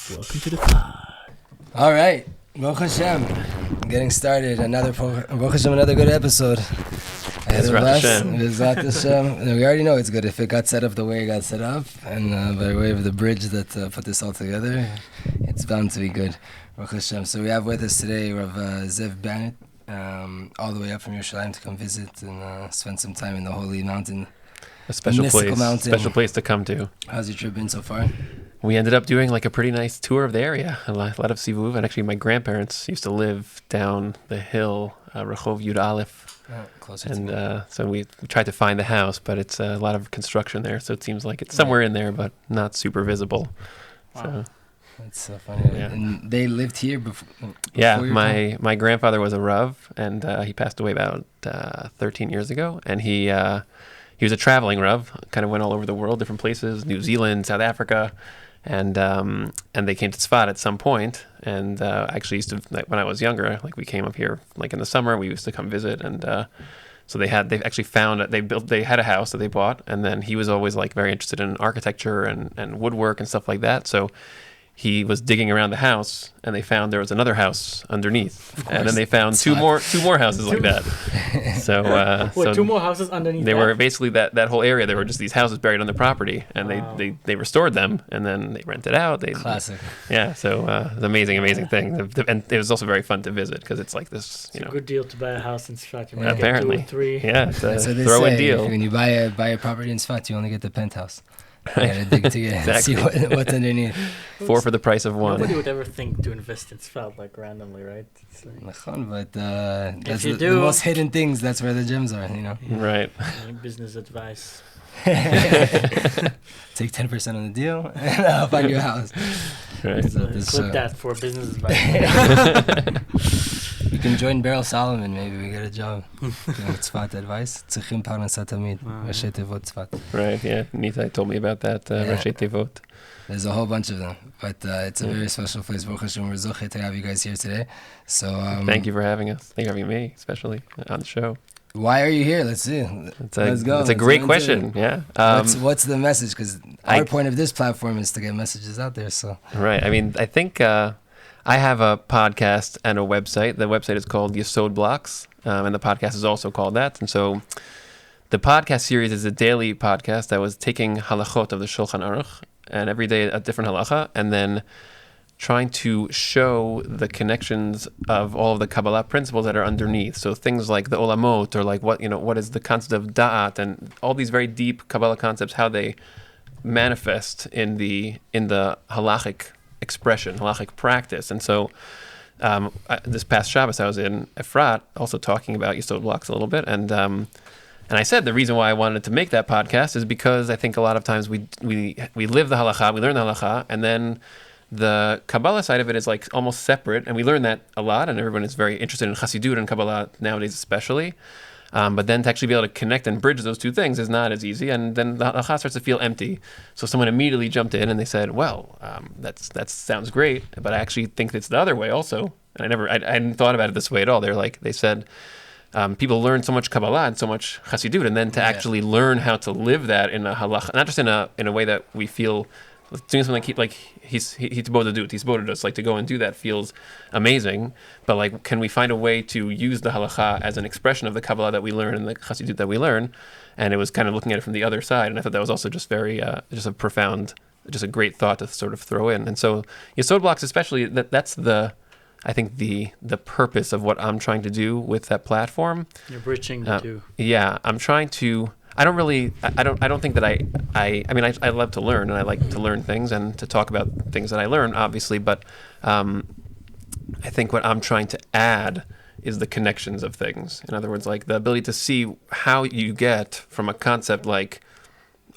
Welcome to the pod. All right, Baruch Hashem, getting started. Another good episode. Bezrat Hashem. Bezrat Hashem. We already know it's good if it got set up the way it got set up, and by way of the bridge that put this all together, it's bound to be good. Baruch Hashem. So we have with us today Rabbi Zev Bannett, all the way up from Yerushalayim to come visit and spend some time in the holy mountain. A special mystical place, mountain. special place to come to. How's your trip been so far? We ended up doing like a pretty nice tour of the area, a lot of sivuv, and actually my grandparents used to live down the hill, Rehov Yud Aleph, Closer and to so we tried to find the house, but it's a lot of construction there, so it seems like it's somewhere in there, but not super visible. Wow. So That's so funny. Yeah. And they lived here before yeah, your time? my grandfather was a Rav, and he passed away about 13 years ago, and he was a traveling Rav, kind of went all over the world, different places, New Zealand, South Africa. And they came to Tzfat at some point, and actually used to, like, when I was younger, like we came up here like in the summer, we used to come visit, and so they actually found they had a house that they bought, and then he was always like very interested in architecture and woodwork and stuff like that, so he was digging around the house, and they found there was another house underneath, and then they found two more houses like that. So, Wait, two more houses underneath. they that? were basically that whole area. There were just these houses buried on the property, and they restored them, and then they rented out. Classic. Yeah, so it's an amazing thing, and it was also very fun to visit because it's like this, It's a good deal to buy a house in Tzfat. You might apparently, get 2 or 3. yeah, it's a That's what they throw-in say. deal. When you buy a property in Tzfat, you only get the penthouse. You gotta dig to get Exactly. see what's underneath. 4 for the price of one. Nobody would ever think to invest in Tzfat like randomly, right? It's like, Nachon, but that's you the do- most hidden things. That's where the gems are. You know. Right. business advice. Take 10% on the deal, and I'll find you a house. Right. So this, Clip that for business advice. You can join Beryl Solomon. Maybe we get a job. Tzfat advice. Tzrichim parnasat tamid. Rashi tevot Tzfat. Right. Yeah. Nitai told me about that. Rashi Tevot. There's a whole bunch of them, but it's a very special place. Baruch Hashem, we're zoche to have you guys here today. So Thank you for having us. Thank you for having me, especially on the show. Why are you here? Let's see. Let's go. It's a Let's great go into question. it. Yeah. What's the message? Because our point of this platform is to get messages out there. So Right. I mean, I think I have a podcast and a website. The website is called Yesod Blocks, and the podcast is also called that. And so the podcast series is a daily podcast that was taking halachot of the Shulchan Aruch, and every day a different halacha, and then trying to show the connections of all of the kabbalah principles that are underneath. So things like the olamot, or like what is the concept of da'at, and all these very deep kabbalah concepts, how they manifest in the halachic expression, halachic practice. And so this past Shabbos I was in Efrat also talking about Yesod Blocks a little bit, and I said the reason why I wanted to make that podcast is because I think a lot of times we live the halacha, we learn the halacha, and then the kabbalah side of it is like almost separate, and we learn that a lot, and everyone is very interested in chassidut and kabbalah nowadays especially. But then to actually be able to connect and bridge those two things is not as easy, and then the halacha starts to feel empty. So someone immediately jumped in and they said, "Well, that sounds great, but I actually think it's the other way also." And I hadn't thought about it this way at all. They said people learn so much kabbalah and so much chassidut, and then to actually learn how to live that in a halacha, not just in a way that we feel doing something like he's devoted us, like to go and do that feels amazing, but like, can we find a way to use the halacha as an expression of the kabbalah that we learn and the chassidut that we learn? And it was kind of looking at it from the other side, and I thought that was also just very just a profound, just a great thought to sort of throw in. And so Yesod Blocks, especially, that's I think the purpose of what I'm trying to do with that platform. You're bridging the two. Yeah, I'm trying to. I don't think that I mean, I love to learn, and I like to learn things and to talk about things that I learn, obviously, but I think what I'm trying to add is the connections of things. In other words, like the ability to see how you get from a concept like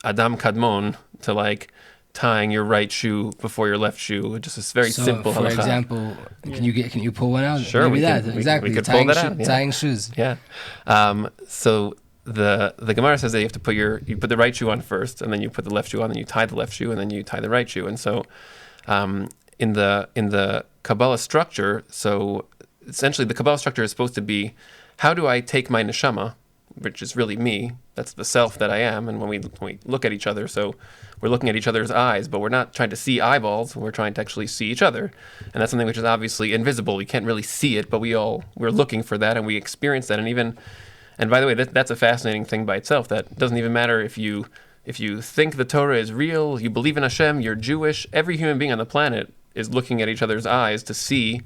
Adam Kadmon to like tying your right shoe before your left shoe, just this very simple for halacha. example, can you pull one out? Sure, Maybe we could pull that out. Yeah. Tying shoes. Yeah. So the Gemara says that you have to put the right shoe on first, and then you put the left shoe on, then you tie the left shoe, and then you tie the right shoe. And so in the Kabbalah structure, so essentially the Kabbalah structure is supposed to be, how do I take my neshama, which is really me. That's the self that I am. And when we look at each other, so we're looking at each other's eyes, but we're not trying to see eyeballs. We're trying to actually see each other. And that's something which is obviously invisible. We can't really see it, but we're looking for that and we experience that. And by the way, that's a fascinating thing by itself. That doesn't even matter if you think the Torah is real, you believe in Hashem, you're Jewish. Every human being on the planet is looking at each other's eyes to see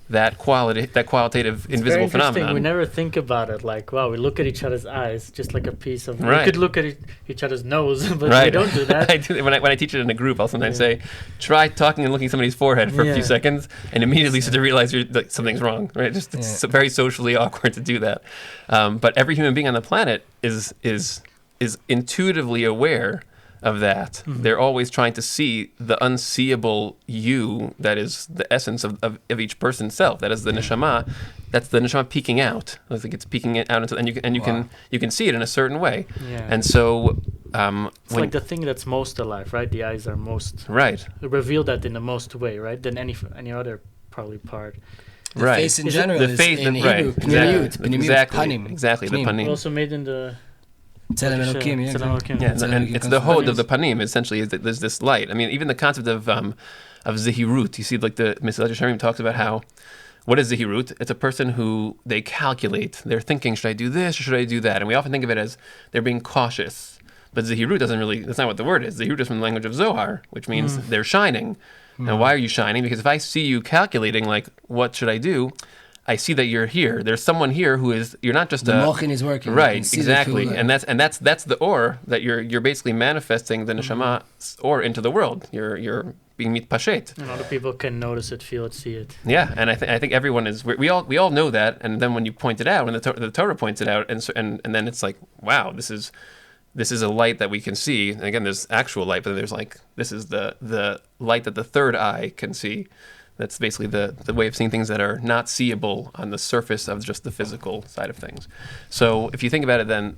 that qualitative It's invisible very interesting. phenomenon. We never think about it like, wow, we look at each other's eyes just like a piece of. Right. We could look at each other's nose, but Right. we don't do that. I do, when I teach it in a group, I'll sometimes say, try talking and looking at somebody's forehead for a few seconds, and immediately start to realize something's wrong. Right? Just it's very socially awkward to do that. But every human being on the planet is intuitively aware of that. Mm-hmm. They're always trying to see the unseeable you that is the essence of each person's self. That is the neshama. That's the neshama peeking out. I think it's peeking out, and you can see it in a certain way. Yeah. And so It's like the thing that's most alive, right? The eyes are most right. reveal that in the most way, right? Than any other probably part. The Right. face in Is it- general The is face, in right? Hebrew. Exactly. The panim. Also made in the Tzelem Elokim, yeah, Tzelem exactly. Elokim. Yeah, Tzelem and Elokim it's the comes hod from of the panim. Essentially, is that there's this light. I mean, even the concept of zehirut. You see, like the Mesilat Yesharim talks about how. What is zehirut? It's a person who they calculate. They're thinking, should I do this or should I do that? And we often think of it as they're being cautious. But zehirut doesn't really, that's not what the word is. Zehirut is from the language of Zohar, which means they're shining. Now, why are you shining? Because if I see you calculating, like, what should I do? I see that you're here. There's someone here who is, you're not just The mochin is working. You right, can see the exactly. full, And that's the or that you're basically manifesting the neshama or into the world. You're being mitpashet. And other people can notice it, feel it, see it. Yeah, and I think everyone is. We all know that, and then when you point it out, when the Torah points it out, and then it's like, wow, this is a light that we can see. And again, there's actual light, but there's like this is the light that the third eye can see. That's basically the way of seeing things that are not seeable on the surface of just the physical side of things. So if you think about it, then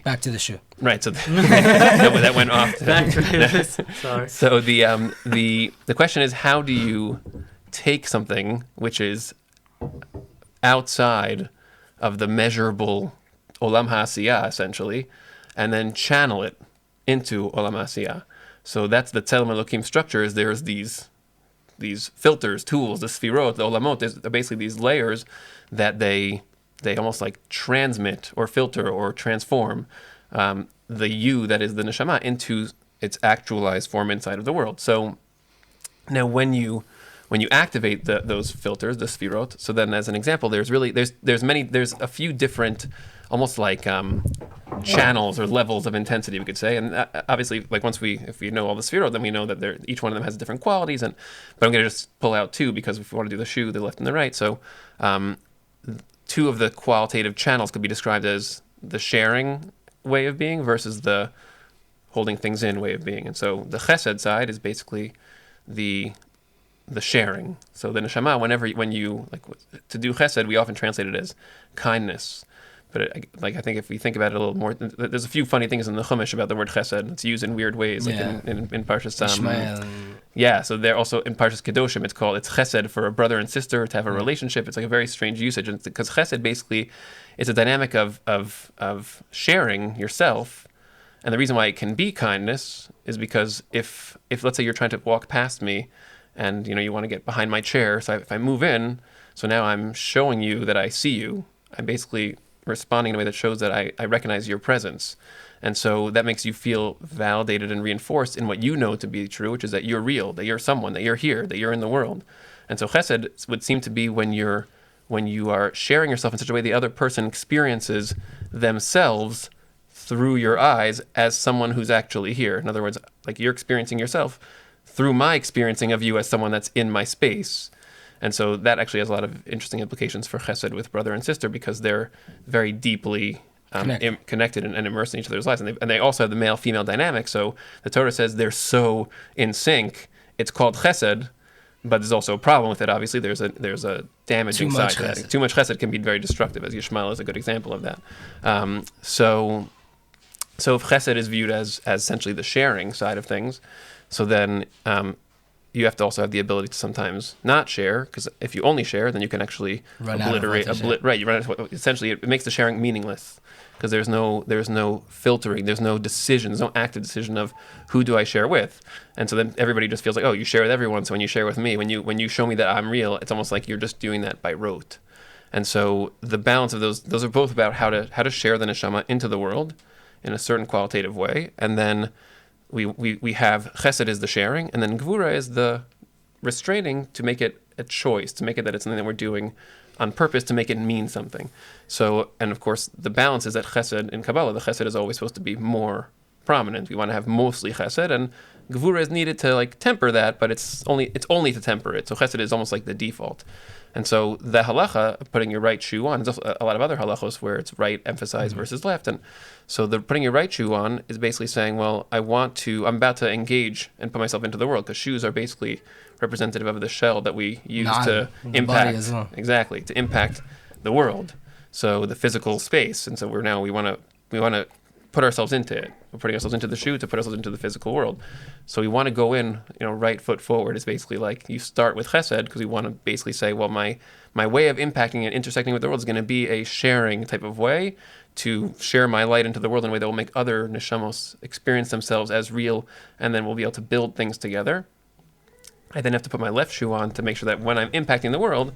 Back to the shoe. right. So that went off. Back to this. Sorry. So the question is, how do you take something which is outside of the measurable olam ha'asiyah, essentially, and then channel it into olam ha'asiyah? So that's the Tzelem Elokim structure. Is there's these filters, tools, the sfirot, the olamot. There's basically these layers that they almost like transmit or filter or transform the you that is the neshama into its actualized form inside of the world. So now when you activate those filters, the sfirot, so then as an example, there's a few different almost like channels or levels of intensity, we could say. And obviously, like if we know all the sfirot, then we know that each one of them has different qualities. But I'm going to just pull out two, because if we want to do the shoe, the left and the right. So two of the qualitative channels could be described as the sharing way of being versus the holding things in way of being. And so the chesed side is basically the sharing. So the neshama, when you like to do chesed, we often translate it as kindness. But I think if we think about it a little more, there's a few funny things in the Chumash about the word chesed. It's used in weird ways, like in Parshas Ishmael. Yeah, so they're also in Parshas Kedoshim. It's chesed for a brother and sister to have a relationship. It's like a very strange usage, because chesed basically is a dynamic of sharing yourself. And the reason why it can be kindness is because if let's say you're trying to walk past me, and you want to get behind my chair, so if I move in, so now I'm showing you that I see you. I'm basically responding in a way that shows that I recognize your presence. And so that makes you feel validated and reinforced in what you know to be true, which is that you're real, that you're someone, that you're here, that you're in the world. And so chesed would seem to be when you are sharing yourself in such a way the other person experiences themselves through your eyes as someone who's actually here. In other words, like you're experiencing yourself through my experiencing of you as someone that's in my space. And so that actually has a lot of interesting implications for chesed with brother and sister, because they're very deeply connected and immersed in each other's lives. And they also have the male-female dynamic. So the Torah says they're so in sync. It's called chesed, but there's also a problem with it. Obviously, there's a damaging side to that. Too much chesed can be very destructive, as Yishmael is a good example of that. So if chesed is viewed as essentially the sharing side of things, so then you have to also have the ability to sometimes not share, because if you only share, then you can actually obliterate. Right, you run out of, essentially, it makes the sharing meaningless, because there's no filtering, there's no decision, there's no active decision of who do I share with, and so then everybody just feels like, oh, you share with everyone. So when you share with me, when you show me that I'm real, it's almost like you're just doing that by rote. And so the balance of those are both about how to share the neshama into the world in a certain qualitative way, and then we have chesed is the sharing, and then gvura is the restraining, to make it a choice, to make it that it's something that we're doing on purpose, to make it mean something. So, and of course, the balance is that chesed in Kabbalah, the chesed is always supposed to be more prominent. We want to have mostly chesed, and gvura is needed to like temper that, but it's only to temper it. So chesed is almost like the default. And so the halacha, putting your right shoe on, there's also a lot of other halachos where it's right emphasized versus left. And so the putting your right shoe on is basically saying, well, I'm about to engage and put myself into the world, because shoes are basically representative of the shell that we use to impact, as well. Exactly, to impact the world. So the physical space. And so we want to put ourselves into it. We're putting ourselves into the shoe to put ourselves into the physical world. So we want to go in, right foot forward. Is basically like you start with chesed, because we want to basically say, well, my way of impacting and intersecting with the world is going to be a sharing type of way, to share my light into the world in a way that will make other neshamos experience themselves as real, and then we'll be able to build things together. I then have to put my left shoe on to make sure that when I'm impacting the world,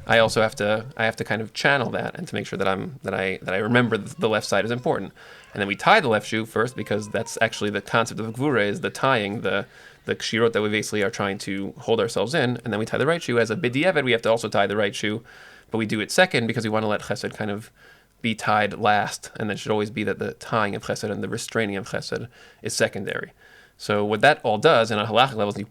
I also have to kind of channel that, and to make sure that I remember that the left side is important. And then we tie the left shoe first, because that's actually the concept of gvura, is the tying, the kshirot that we basically are trying to hold ourselves in. And then we tie the right shoe. As a b'diavad, we have to also tie the right shoe, but we do it second because we want to let chesed kind of be tied last, and then it should always be that the tying of chesed and the restraining of chesed is secondary. So what that all does, and on halachic levels, you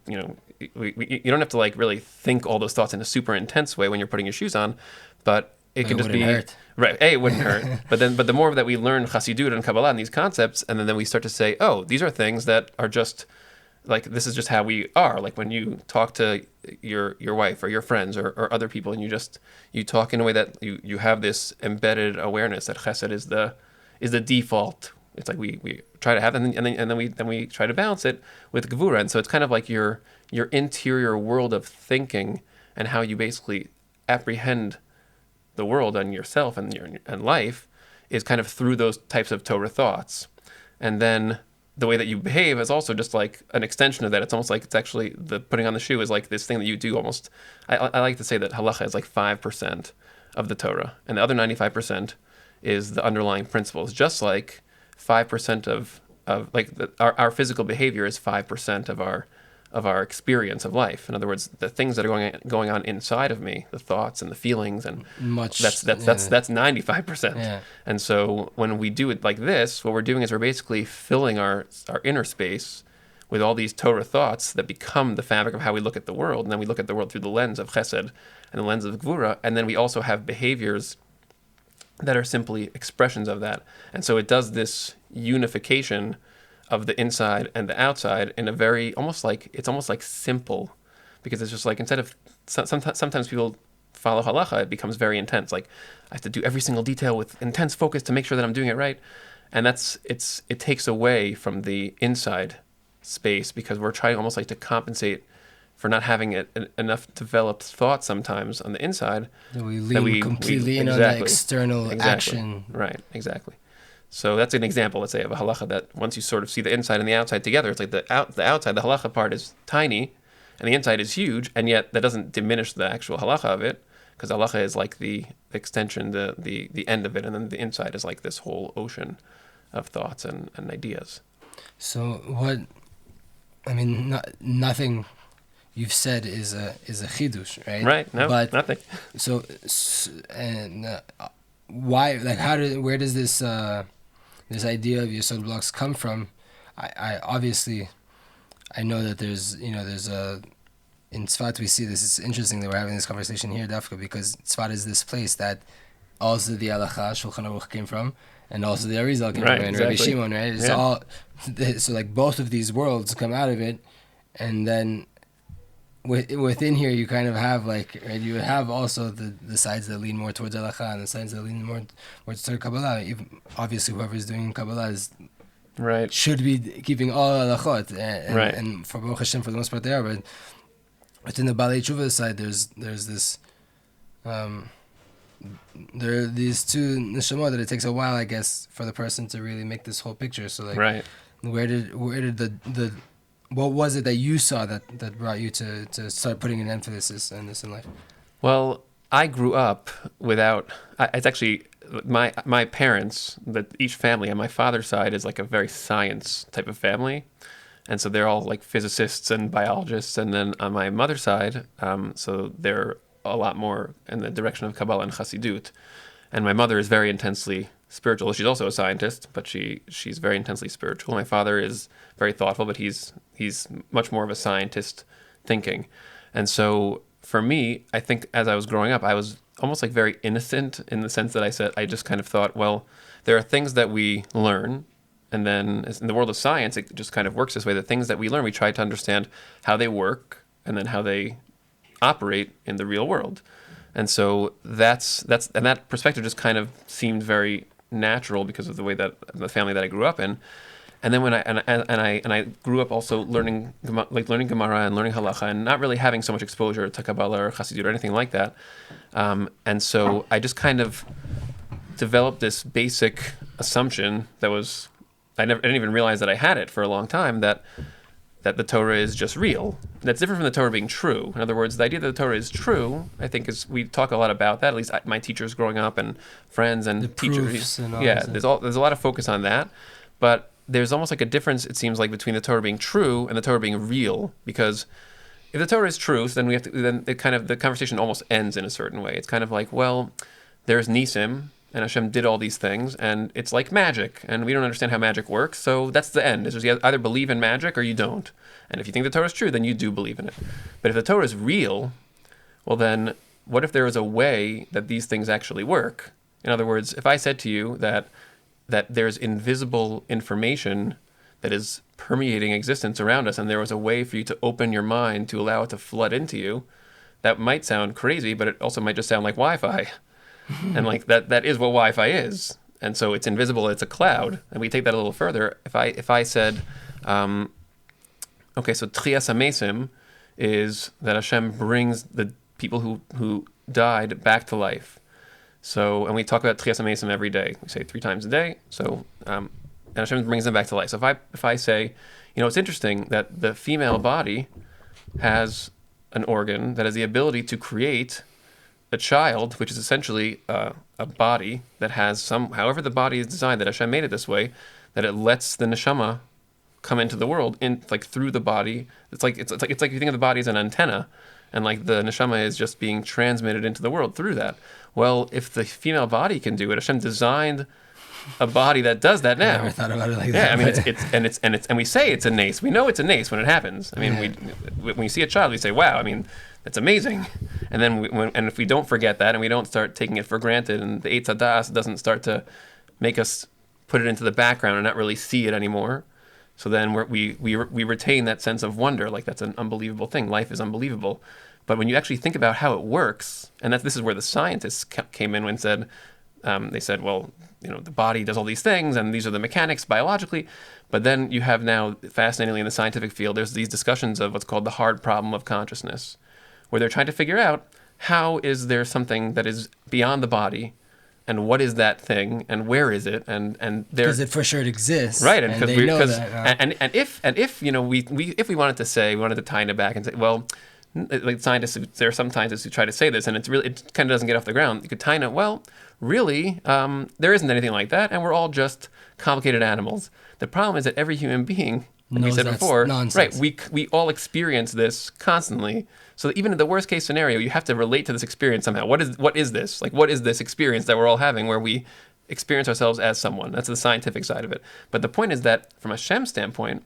don't have to like really think all those thoughts in a super intense way when you're putting your shoes on, but it can just be hurt. Right. It wouldn't hurt. But the more that we learn Chassidut and Kabbalah and these concepts, and then we start to say, oh, these are things that are just like, this is just how we are. Like when you talk to your wife or your friends or other people, and you talk in a way that you have this embedded awareness that chesed is the default. It's like we try to have, and then we try to balance it with gevura. And so it's kind of like your interior world of thinking, and how you basically apprehend the world and yourself and life is kind of through those types of Torah thoughts. And then the way that you behave is also just like an extension of that. It's almost like it's actually the putting on the shoe is like this thing that you do almost. I like to say that halacha is like 5% of the Torah, and the other 95% is the underlying principles. Just like 5% of like our physical behavior is 5% of our experience of life. In other words, the things that are going on inside of me, the thoughts and the feelings, and that's 95%. Yeah. And so when we do it like this, what we're doing is we're basically filling our inner space with all these Torah thoughts that become the fabric of how we look at the world. And then we look at the world through the lens of chesed and the lens of gvura. And then we also have behaviors that are simply expressions of that. And so it does this unification of the inside and the outside in a very almost like simple, because it's just like, instead of sometimes people follow halacha, it becomes very intense. Like I have to do every single detail with intense focus to make sure that I'm doing it right, and it takes away from the inside space, because we're trying almost like to compensate for not having enough developed thought sometimes on the inside. We lean completely in on the external action. Right, exactly. So that's an example, let's say, of a halacha that once you sort of see the inside and the outside together, it's like the outside, the halacha part is tiny, and the inside is huge, and yet that doesn't diminish the actual halacha of it, because halacha is like the extension, the end of it, and then the inside is like this whole ocean of thoughts and ideas. So nothing you've said is a chidush, right? Right. No, but nothing. So why? Like, where does this idea of Yesod Blocks come from? I obviously, I know that there's in Tzfat we see this. It's interesting that we're having this conversation here, Dafka, because Tzfat is this place that also the halacha Shulchan Aruch came from, and also the Arizal came from, and Rabbi Shimon, right? It's all so like both of these worlds come out of it, and then within here you kind of have like, right, you have also the sides that lean more towards halacha and the sides that lean more towards Kabbalah. Obviously, whoever's doing Kabbalah should be keeping all halachot, and for Baruch Hashem, for the most part they are. But But in the Balei Tshuva side, there's this, there are these two neshama that it takes a while, I guess, for the person to really make this whole picture. So like, Right. where did the what was it that you saw that brought you to start putting an emphasis on this in life? Well, I grew up without. It's actually my parents. That each family on my father's side is like a very science type of family, and so they're all like physicists and biologists. And then on my mother's side, so they're a lot more in the direction of kabbalah and chassidut. And my mother is very intensely spiritual. She's also a scientist, but she's very intensely spiritual. My father is very thoughtful, but he's much more of a scientist thinking. And so for me, I think as I was growing up, I was almost like very innocent in the sense that I just kind of thought, well, there are things that we learn, and then in the world of science, it just kind of works this way. The things that we learn, we try to understand how they work and then how they operate in the real world. And so that's and that perspective just kind of seemed very natural because of the way that the family that I grew up in. And then when I grew up also learning Gemara and learning halacha and not really having so much exposure to kabbalah or chassidut or anything like that. And so I just kind of developed this basic assumption that was I didn't even realize that I had it for a long time, that the Torah is just real. That's different from the Torah being true. In other words, the idea that the Torah is true, I think, is we talk a lot about that. At least my teachers growing up and friends and The teachers. proofs and all Yeah, that. there's a lot of focus on that, but there's almost like a difference. It seems like between the Torah being true and the Torah being real, because if the Torah is true, then the conversation almost ends in a certain way. It's kind of like, well, there's Nisim, and Hashem did all these things, and it's like magic, and we don't understand how magic works, so that's the end. It's just you either believe in magic or you don't. And if you think the Torah is true, then you do believe in it. But if the Torah is real, well then, what if there is a way that these things actually work? In other words, if I said to you that there's invisible information that is permeating existence around us, and there was a way for you to open your mind to allow it to flood into you, that might sound crazy, but it also might just sound like Wi-Fi. And like that is what Wi-Fi is. And so it's invisible, it's a cloud. And we take that a little further. If I said, okay, so Trias HaMesim is that Hashem brings the people who died back to life. So, and we talk about Trias HaMesim every day. We say 3 times a day. So, and Hashem brings them back to life. So if I say, it's interesting that the female body has an organ that has the ability to create a child, which is essentially a body that has however the body is designed, that Hashem made it this way, that it lets the neshama come into the world through the body. It's like you think of the body as an antenna, and like the neshama is just being transmitted into the world through that. Well, if the female body can do it, Hashem designed a body that does that now. I never thought about it like Yeah, that. I mean and we say it's a nace. We know it's a nace when it happens. I mean, when we see a child, we say, "Wow!" I mean, that's amazing. And then if we don't forget that, and we don't start taking it for granted, and the Eitz Hadas doesn't start to make us put it into the background and not really see it anymore, so then we retain that sense of wonder, like that's an unbelievable thing. Life is unbelievable. But when you actually think about how it works, and this is where the scientists came in and said, they said, well, the body does all these things, and these are the mechanics biologically. But then you have now, fascinatingly in the scientific field, there's these discussions of what's called the hard problem of consciousness, where they're trying to figure out how is there something that is beyond the body, and what is that thing, and where is it, and because it for sure exists, right? And they know that. And if we wanted to tie it back and say, well, like scientists, there are some scientists who try to say this, and it kind of doesn't get off the ground. You could tie it, well, really, there isn't anything like that, and we're all just complicated animals. The problem is that every human being, like we said before, nonsense. right? We all experience this constantly. So that even in the worst case scenario, you have to relate to this experience somehow. What is this? Like, what is this experience that we're all having where we experience ourselves as someone? That's the scientific side of it. But the point is that from Hashem's standpoint,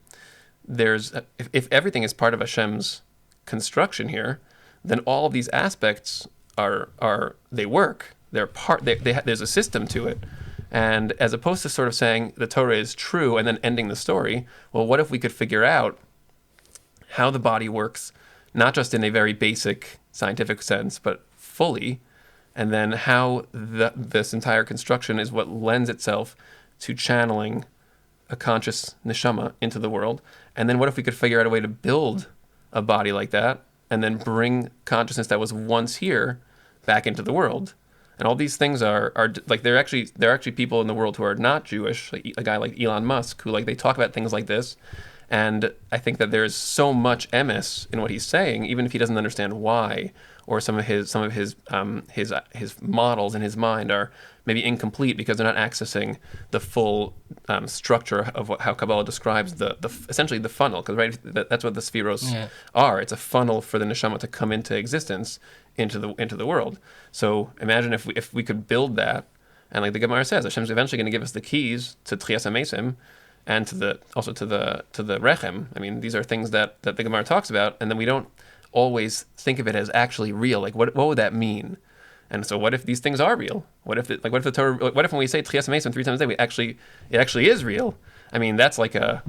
if everything is part of Hashem's construction here, then all of these aspects they work. They're part. There's a system to it. And as opposed to sort of saying the Torah is true and then ending the story, well, what if we could figure out how the body works, not just in a very basic scientific sense, but fully, and then how this entire construction is what lends itself to channeling a conscious neshama into the world. And then what if we could figure out a way to build a body like that and then bring consciousness that was once here back into the world. And all these things are like there are actually people in the world who are not Jewish, like a guy like Elon Musk, who like they talk about things like this. And I think that there's so much emes in what he's saying, even if he doesn't understand why, or some of his models in his mind are maybe incomplete because they're not accessing the full structure of how Kabbalah describes the essentially the funnel. Because right, that's what the spheros are. It's a funnel for the neshama to come into existence into the world. So imagine if we could build that, and like the Gemara says, Hashem's eventually going to give us the keys to Tchias HaMesim, and to the rechem. I mean, these are things that the Gemara talks about, and then we don't always think of it as actually real. Like, what would that mean? And so, what if these things are real? What if the Torah? What if when we say Tchias HaMesim 3 times a day, it actually is real? I mean, that's like a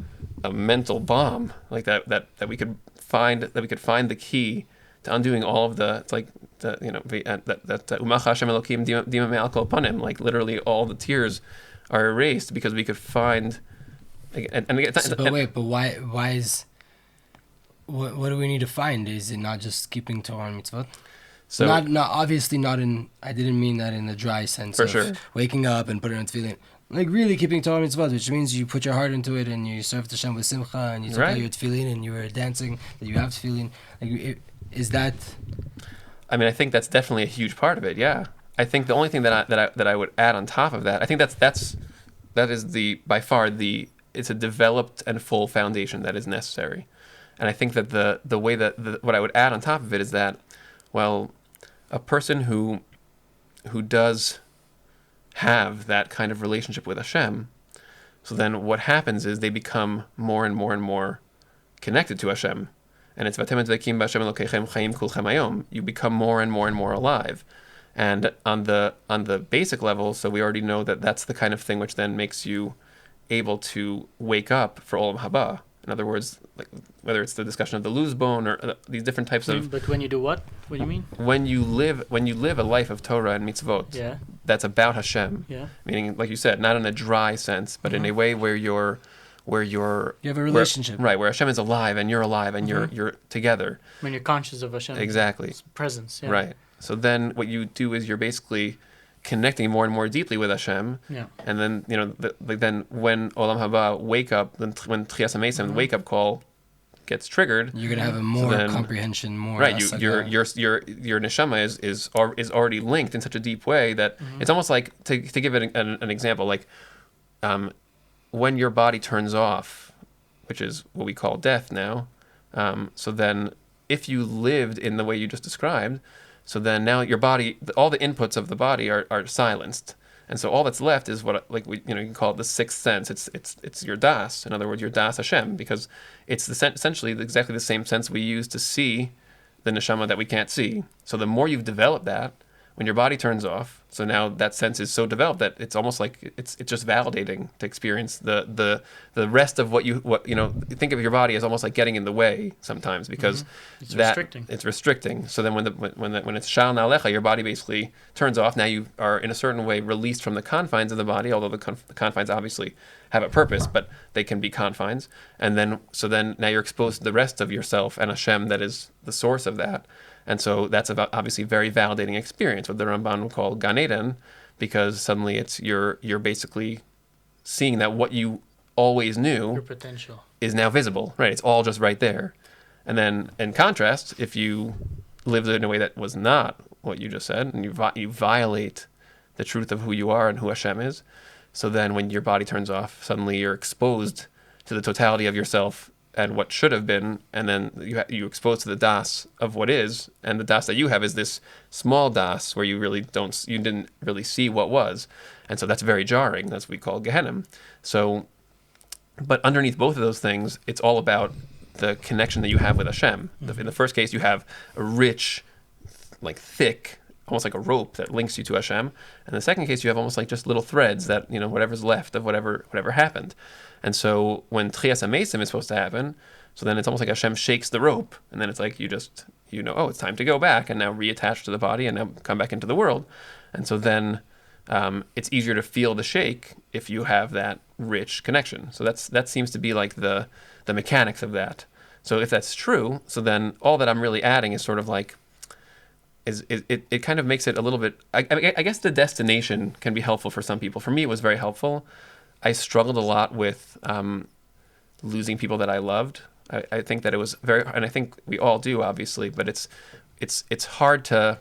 mental bomb, like that we could find the key to undoing all of the. It's like that Umacha Hashem Elokim Dima Me'al Kol Panim. Like literally, all the tears are erased because we could find. But why is what do we need to find? Is it not just keeping Torah and mitzvot? So not obviously not in. I didn't mean that in the dry sense of sure. Waking up and putting on tefillin. Like really keeping Torah and mitzvot, which means you put your heart into it and you serve Hashem with simcha and you took out your tefillin and you were dancing that you have tefillin. Like is that? I mean, I think that's definitely a huge part of it. Yeah, I think the only thing that I would add on top of that, I think that is by far it's a developed and full foundation that is necessary. And I think that the way that what I would add on top of it is that, well, a person who does have that kind of relationship with Hashem, so then what happens is they become more and more and more connected to Hashem. And it's Vatem Dvekim B'Hashem Elokechem Chaim Kulchem Hayom. You become more and more and more alive. And on the basic level, so we already know that that's the kind of thing which then makes you able to wake up for Olam Haba. In other words, like whether it's the discussion of the lose bone or these different types of. But when you do what? What do you mean? When you live a life of Torah and mitzvot, that's about Hashem. Yeah. Meaning, like you said, not in a dry sense, but in a way where you have a relationship, where Hashem is alive and you're alive and you're together. When you're conscious of Hashem. Exactly. Presence. Yeah. Right. So then, what you do is you're basically connecting more and more deeply with Hashem. Yeah. And then then when Olam Haba when Tchias HaMesim, the wake up call gets triggered, you're gonna have a more comprehension, more right. Your neshama is already linked in such a deep way that it's almost like to give it an example, like when your body turns off, which is what we call death now. So then, if you lived in the way you just described. So then now your body, all the inputs of the body are silenced, and so all that's left is what you can call it the sixth sense. It's your das. In other words, your das Hashem, because it's essentially exactly the same sense we use to see the neshama that we can't see. So the more you've developed that, when your body turns off, so now that sense is so developed that it's almost like it's just validating to experience the rest of what you think of your body as almost like getting in the way sometimes because it's restricting. So then when it's shal na'alecha, your body basically turns off. Now you are in a certain way released from the confines of the body, although the confines obviously have a purpose, but they can be confines. And then now you're exposed to the rest of yourself and Hashem that is the source of that. And so that's obviously very validating experience, what the Ramban would call Gan Eden, because suddenly you're basically seeing that what you always knew your potential is now visible, right? It's all just right there. And then in contrast, if you lived in a way that was not what you just said, and you violate the truth of who you are and who Hashem is, so then when your body turns off, suddenly you're exposed to the totality of yourself and what should have been, and then you expose to the das of what is, and the das that you have is this small das where you didn't really see what was, and so that's very jarring. That's what we call Gehenna. So, but underneath both of those things, it's all about the connection that you have with Hashem. In the first case, you have a rich, like thick, almost like a rope that links you to Hashem, and in the second case, you have almost like just little threads that whatever's left of whatever happened. And so when Tchias HaMesim is supposed to happen, so then it's almost like Hashem shakes the rope, and then it's like oh, it's time to go back and now reattach to the body and now come back into the world. And so then it's easier to feel the shake if you have that rich connection. So that seems to be like the mechanics of that. So if that's true, so then all that I'm really adding is sort of like, it kind of makes it a little bit, I guess the destination can be helpful for some people. For me, it was very helpful. I struggled a lot with losing people that I loved. I think that it was very, and I think we all do, obviously, but it's hard to,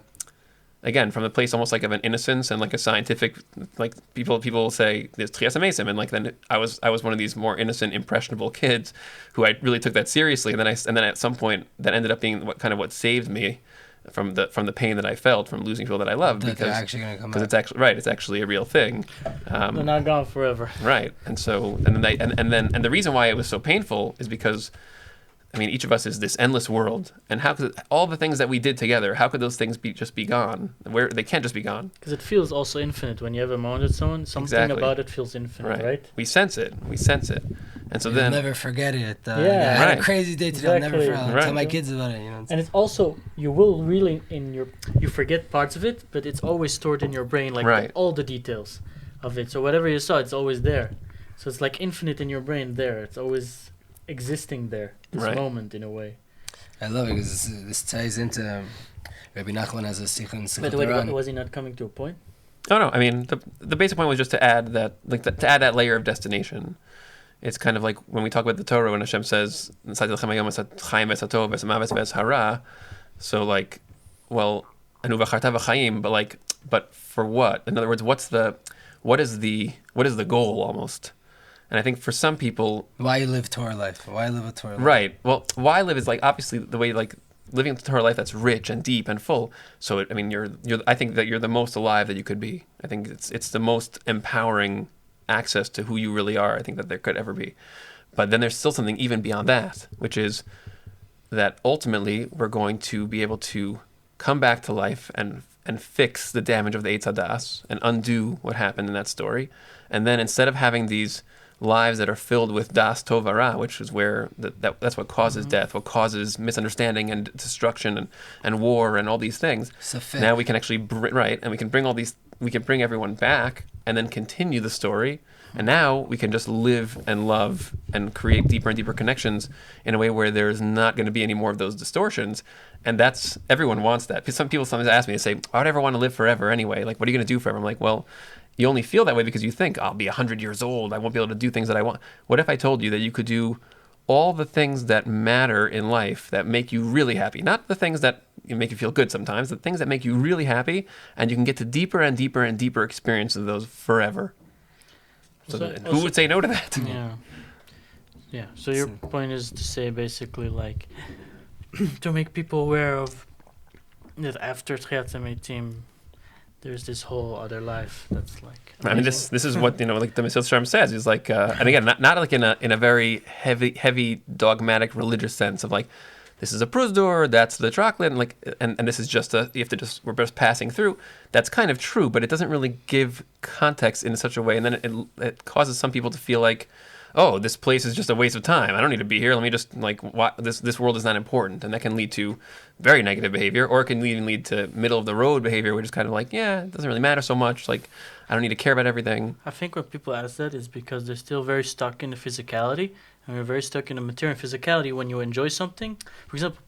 again, from the place almost like of an innocence and like a scientific, like people say there's Tchias HaMesim, and like then I was one of these more innocent, impressionable kids who I really took that seriously, and then at some point that ended up being what saved me from the pain that I felt from losing people that I loved, That they're actually going to come because back. it's actually a real thing. They're not gone forever. Right, and so and the reason why it was so painful is because, I mean, each of us is this endless world, and how could all the things that we did together, how could those things just be gone? Where they can't just be gone. Because it feels also infinite when you have a moment with someone. Something about it feels infinite, right? We sense it, and so You'll never forget it. Yeah. I had Right. a crazy day today. I'll never forget. I'll tell my kids about it. And it's also, you will really you forget parts of it, but it's always stored in your brain, like all the details of it. So whatever you saw, it's always there. So it's like infinite in your brain there. It's always existing there, this moment in a way. I love it because this ties into Rabbi Nachman has a sikh in By the way, was he not coming to a point? Oh no, I mean the basic point was just to add that, like to add that layer of destination. It's kind of like when we talk about the Torah, when Hashem says, so like, well, but for what? In other words, what is the goal almost? And I think for some people, why you live Torah life? Why live a Torah life? Right. Well, why live is like obviously the way like living a Torah life that's rich and deep and full. So I mean, I think that you're the most alive that you could be. I think it's the most empowering access to who you really are, I think, that there could ever be. But then there's still something even beyond that, which is that ultimately we're going to be able to come back to life and fix the damage of the Eitz Hadas and undo what happened in that story. And then instead of having these lives that are filled with das tov hara, which is where that's what causes death, what causes misunderstanding and destruction and war and all these things. Now we can actually and we can bring everyone back and then continue the story, and now we can just live and love and create deeper and deeper connections in a way where there's not going to be any more of those distortions. And that's, everyone wants that. Because some people sometimes ask me, they say, I would ever want to live forever anyway, like what are you going to do forever? I'm like, well, you only feel that way because you think, I'll be 100 years old, I won't be able to do things that I want. What if I told you that you could do all the things that matter in life that make you really happy? Not the things that make you feel good sometimes, the things that make you really happy, and you can get to deeper and deeper and deeper experiences of those forever. So who would say no to that? Yeah. So your point is to say basically like to make people aware of that after Tzfat team, there's this whole other life that's like amazing. I mean, this is what like the Mesil Sharm says. He's like, and again, not like in a very heavy dogmatic religious sense of like, this is a prusdor, that's the chocolate, and like, and this is just we're just passing through. That's kind of true, but it doesn't really give context in such a way, and then it causes some people to feel like, oh, this place is just a waste of time. I don't need to be here. Let me just like, this world is not important, and that can lead to very negative behavior, or it can even lead to middle of the road behavior, which is kind of like, yeah, it doesn't really matter so much. Like, I don't need to care about everything. I think when people ask that is because they're still very stuck in the physicality, and we're very stuck in the material physicality. When you enjoy something, for example,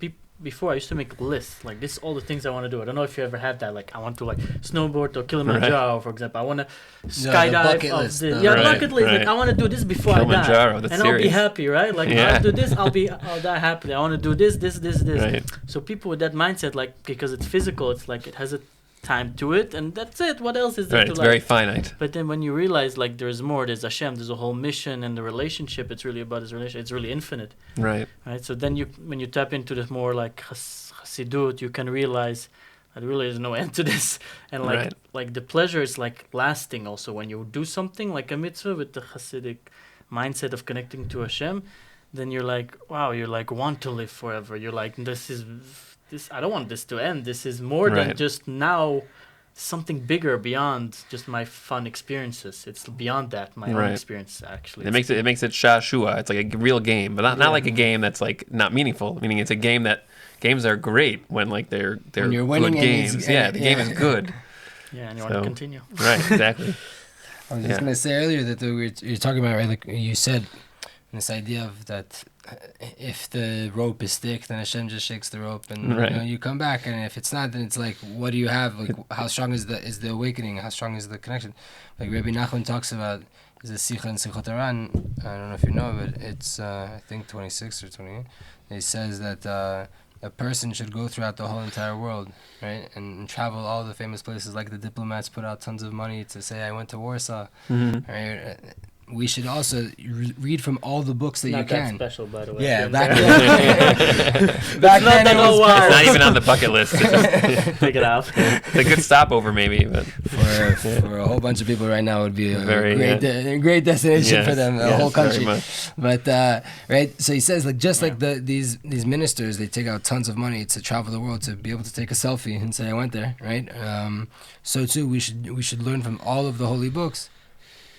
before I used to make lists like this, all the things I want to do. I don't know if you ever had that. Like I want to like snowboard or Kilimanjaro, for example. I want to skydive. Bucket list. Bucket list. Like I want to do this before I die, and I'll be happy, right? Like I'll do this, I'll die happily. I want to do this. Right. So people with that mindset, like because it's physical, it's like it has a time to it, and that's it. What else is there to it's life? Very finite. But then when you realize like there's more, there's Hashem, there's a whole mission, and the relationship, it's really about his relationship. It's really infinite. Right. So then when you tap into this more like Chassidut, you can realize that really there's no end to this, and like the pleasure is like lasting. Also, when you do something like a mitzvah with the Hasidic mindset of connecting to Hashem, then you're like, wow, you're like want to live forever. You're like, this. I don't want this to end. This is more than just now something bigger beyond just my fun experiences. It's beyond that, my own experience actually. It makes it shashua. It's like a real game, but not like a game that's like not meaningful. Meaning it's a game that games are great when like they're when you're winning good games. The game is good. Yeah, and you want to continue. Right, exactly. I was just gonna say earlier that you're talking about, right? Like you said, And this idea of that if the rope is thick, then Hashem just shakes the rope, and you come back. And if it's not, then it's like, what do you have? Like, how strong is the awakening? How strong is the connection? Like Rabbi Nachman talks about, is a Sikha in Sichot Aran. I don't know if you know, but it's I think 26 or 28. He says that a person should go throughout the whole entire world, right, and travel all the famous places. Like the diplomats put out tons of money to say, I went to Warsaw, right? We should also read from all the books that you can. Not that special, by the way. Yeah, back then it was not even on the bucket list. Take it out. It's a good stopover, maybe. But for a whole bunch of people right now, it would be a great destination for them, the whole country. But right, so he says, like, just like these ministers, they take out tons of money to travel the world to be able to take a selfie and say, I went there, right? So too, we should learn from all of the holy books.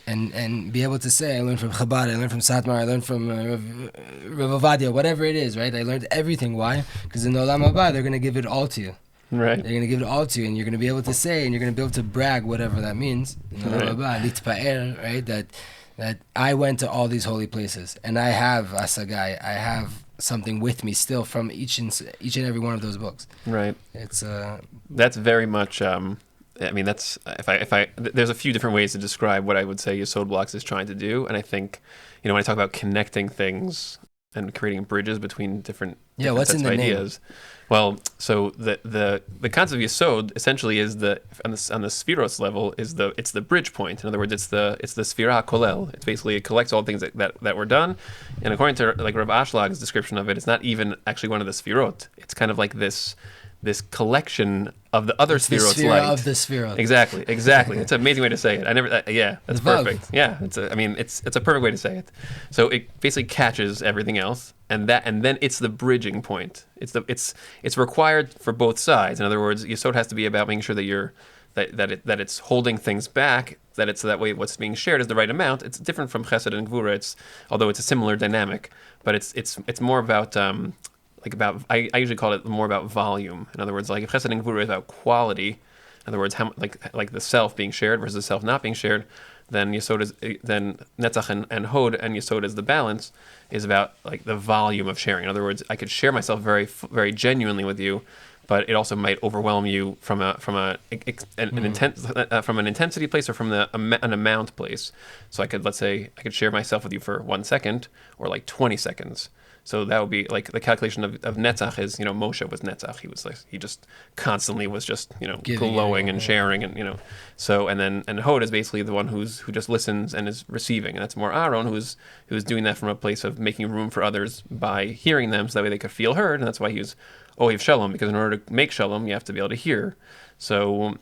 And be able to say, I learned from Chabad, I learned from Satmar, I learned from Rav Ovadia, whatever it is, right? I learned everything. Why? Because in the Olam Haba, they're going to give it all to you. Right. They're going to give it all to you, and you're going to be able to say, and you're going to be able to brag, whatever that means. In the Olam Haba, litpa'er, right? That I went to all these holy places, and I have asagai, I have something with me still from each and every one of those books. Right. It's that's very much. I mean, that's there's a few different ways to describe what I would say Yesod Blocks is trying to do, and I think, when I talk about connecting things and creating bridges between different what's in the ideas. Name? Well, so the concept of Yesod essentially is on the Sphiros level it's the bridge point. In other words, it's the Sphira Kolel. It's basically, it collects all the things that were done, and according to like Rav Ashlag's description of it, it's not even actually one of the Sphirot. It's kind of like this collection of the other Sphirot's light. Of the Sphirot. Exactly. It's an amazing way to say it. That's perfect. Yeah, it's a perfect way to say it. So it basically catches everything else, and then it's the bridging point. It's required for both sides. In other words, Yesod has to be about making sure that it's holding things back, that it's that way what's being shared is the right amount. It's different from Chesed and Gvura. Although it's a similar dynamic, but it's more about I usually call it more about volume. In other words, like if Chesed and Gvura is about quality, in other words, how like the self being shared versus the self not being shared, then Yesod is Netzach and Hod and Yesod is the balance, is about like the volume of sharing. In other words, I could share myself very very genuinely with you, but it also might overwhelm you from an intensity place or from an amount place. So let's say I could share myself with you for 1 second or like 20 seconds. So that would be like the calculation of Netzach is, Moshe was Netzach. He was like, he just constantly was just, glowing and sharing and, so, and Hod is basically the one who just listens and is receiving. And that's more Aaron who's doing that from a place of making room for others by hearing them so that way they could feel heard. And that's why he was Ohev Shalom, because in order to make Shalom, you have to be able to hear. So,